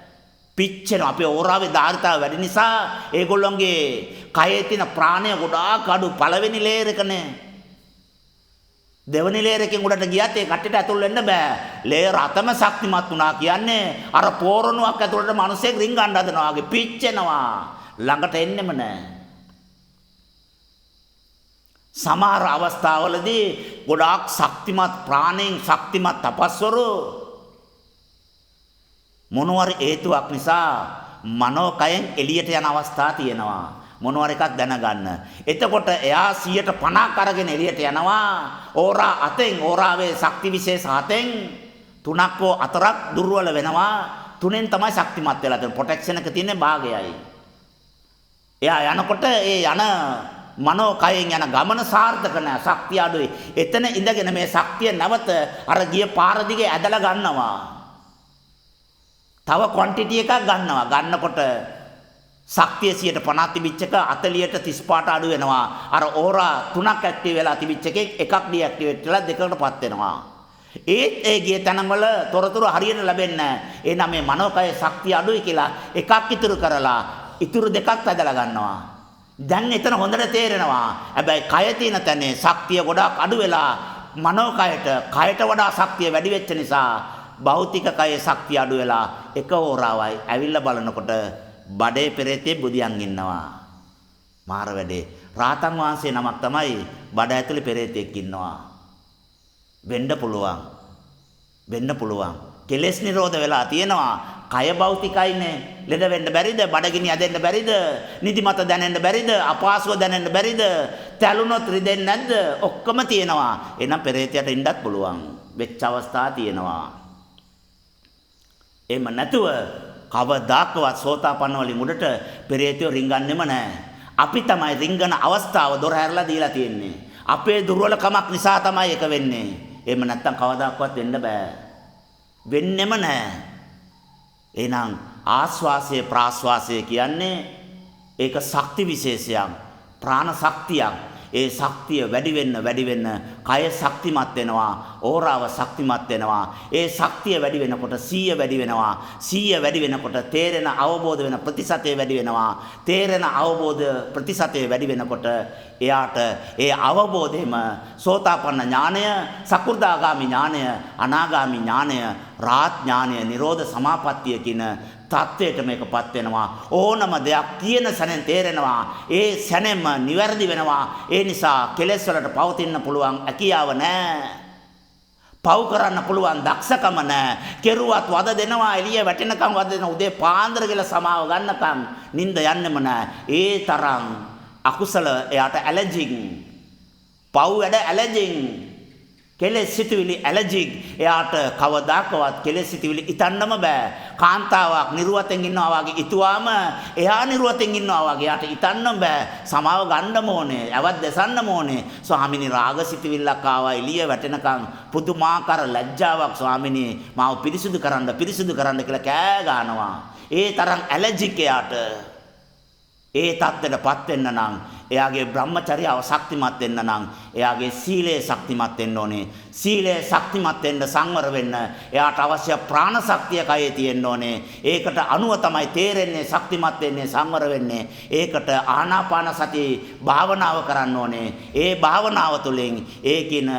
පිච්චෙනවා අපේ ඕරාවේ ධාරිතාව වැඩි නිසා ඒගොල්ලොන්ගේ කයේ තියෙන ප්‍රාණය ගොඩාක් අඩු පළවෙනි ලේයර් එකනේ දෙවෙනි ලේයර් එකෙන් උඩට ගියත් ඒ කට්ටියට ඇතුල් වෙන්න බෑ ලේයර් අතම ශක්තිමත් වුණා කියන්නේ අර පෝරණුවක් ඇතුළට මිනිස්සෙක් රින් ගන්න හදනවා වගේ පිච්චෙනවා ළඟට එන්නෙම නෑ සමහර අවස්ථාවලදී ගොඩාක් ශක්තිමත් ප්‍රාණයෙන් ශක්තිමත් තපස්වරු මොනවාරි හේතුවක් නිසා මනෝකයෙන් එළියට යන අවස්ථා තියෙනවා මොනවාර එකක් දැනගන්න. එතකොට එයා 50% අරගෙන එළියට යනවා. ඕරා අතෙන් ඕරාවේ ශක්ති විශේෂ හතෙන් 3ක් හෝ 4ක් දුර්වල වෙනවා. 3න් තමයි ශක්තිමත් වෙලා තියෙන්නේ. ප්‍රොටෙක්ෂන් එක තියෙන්නේ භාගයයි. එයා යනකොට ඒ යන මනෝ කයෙන් යන ගමන සාර්ථක නැහැ. ශක්තිය අඩුයි. එතන ඉඳගෙන මේ ශක්තිය නැවත අර ගිය පාර දිගේ ඇදලා ගන්නවා. තව ක්වොන්ටිටි එකක් ගන්නවා. ගන්නකොට ශක්තිය 50 තිබිච්ච එක 40ට 35ට අඩු වෙනවා. අර ඕරා 3ක් ඇක්ටිව් වෙලා තිබිච්ච එකෙන් එකක් ඩිඇක්ටිවේට් වෙලා දෙකකටපත් වෙනවා. ඒ ගිය තැන්වල තොරතුරු හරියට ලැබෙන්නේ නැහැ. එහෙනම් මේ මනෝකය ශක්තිය අඩුයි කියලා එකක් ඉතුරු කරලා ඉතුරු දෙකක් ඇදලා ගන්නවා. දැන් එතන හොඳට තේරෙනවා. හැබැයි කය තියෙන තැනේ ශක්තිය ගොඩක් අඩු වෙලා කයට වඩා ශක්තිය වැඩි වෙච්ච නිසා භෞතික කයේ ශක්තිය අඩු වෙලා එක ඕරාවයි ඇවිල්ලා බලනකොට බඩේ පෙරේතේ බුදියන් ඉන්නවා. මාර වැඩේ. රාතන් වහන්සේ නමක් තමයි බඩ ඇතුලේ පෙරේතෙක් ඉන්නවා. වෙන්න පුළුවන්. කෙලෙස් නිරෝධ වෙලා තියෙනවා. කය භෞතිකයිනේ. ලෙඩ වෙන්න බැරිද? බඩගිනි ඇදෙන්න බැරිද? නිදිමත දැනෙන්න බැරිද? අපහසුව දැනෙන්න බැරිද? තැලුනොත් රිදෙන්නේ නැද්ද? ඔක්කොම තියෙනවා. එහෙනම් පෙරේතයට ඉන්නත් පුළුවන්. වෙච්ච අවස්ථා තියෙනවා. එහෙම නැතුව කවදාකවත් සෝතාපන්න වලින් උඩට පෙරේතයෝ රිංගන්නෙම නැහැ. අපි තමයි රිංගන අවස්ථාව දොර හැරලා දීලා තියෙන්නේ. අපේ දුර්වලකමක් නිසා තමයි ඒක වෙන්නේ. එහෙම නැත්තම් කවදාකවත් වෙන්න බෑ. වෙන්නෙම නැහැ. එහෙනම් ආස්වාසය ප්‍රාස්වාසය කියන්නේ ඒක ශක්ති විශේෂයක්, ප්‍රාණ ශක්තියක්. ඒ ශක්තිය වැඩි වෙන්න කය ශක්තිමත් වෙනවා, ඕරාව ශක්තිමත් වෙනවා. ඒ ශක්තිය වැඩි වෙනකොට සීය වැඩි වෙනවා. සීය වැඩි වෙනකොට තේරෙන අවබෝධ වෙන ප්‍රතිශතය වැඩි වෙනවා. තේරෙන අවබෝධ ප්‍රතිශතය වැඩි වෙනකොට එයාට ඒ අවබෝධයම සෝතාපන්න ඥානය, සකෘදාගාමි ඥානය, අනාගාමි ඥානය, රාත් ඥානය, නිරෝධ සමාපත්තිය කියන තත්වයට මේකපත් වෙනවා. ඕනම දෙයක් කියන සැනෙන් තේරෙනවා. ඒ සැනෙන්ම නිවැරදි වෙනවා. ඒ නිසා කෙලෙස් වලට පවතින්න පුළුවන් හැකියාව නැහැ. පව් කරන්න පුළුවන් දක්ෂකම නැහැ. කෙරුවත් වද දෙනවා, එළිය වැටෙනකම් වද දෙනවා. උදේ පාන්දර කියලා සමාව ගන්නකම් නිින්ද යන්නෙම නැහැ. ඒ තරම් අකුසල එයාට ඇලර්ජික්. පව් වැඩ ඇලර්ජික්. කෙලෙස් සිතුවිලි ඇලර්ජික්. එයාට කවදාකවත් කෙලෙස් සිතුවිලි ඉතන්නම බෑ. කාන්තාවක් නිර්වතෙන් ඉන්නවා වගේ ඉතුවාම එයා නිර්වතෙන් ඉන්නවා වගේ එයාට ඉතන්නම බෑ. සමාව ගන්නම ඕනේ. ඇවත් දැසන්නම ඕනේ. ස්වාමිනී රාග සිතුවිල්ලක් ආවා එළිය වැටෙනකන් පුදුමාකාර ලැජ්ජාවක් ස්වාමිනී මාව පිරිසුදු කරන්න කියලා කෑ ගන්නවා. ඒ තරම් ඇලර්ජික් එයාට. ඒ தත්ත්වයටපත් වෙන්න නම් එයාගේ බ්‍රහ්මචර්යාව ශක්තිමත් වෙන්න නම් එයාගේ සීලය ශක්තිමත් වෙන්න ඕනේ. සීලය ශක්තිමත් වෙන්න සංවර වෙන්න එයාට අවශ්‍ය ප්‍රාණ ශක්තිය කයේ තියෙන්න ඕනේ. ඒකට අනුව තමයි තේරෙන්නේ ශක්තිමත් වෙන්නේ, සංවර වෙන්නේ. ඒකට ආනාපාන සති භාවනාව කරන්න ඕනේ. ඒ භාවනාව තුළින් ඒකින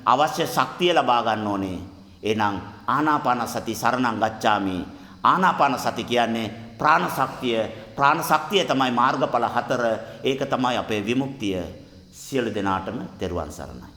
අවශ්‍ය ශක්තිය ලබා ගන්න ඕනේ. එහෙනම් ආනාපාන සති සරණං ගච්ඡාමි. ආනාපාන සති කියන්නේ ප්‍රාණ ශක්තිය තමයි මාර්ගඵල 4. ඒක තමයි අපේ විමුක්තිය. සියලු දෙනාටම තෙරුවන් සරණයි.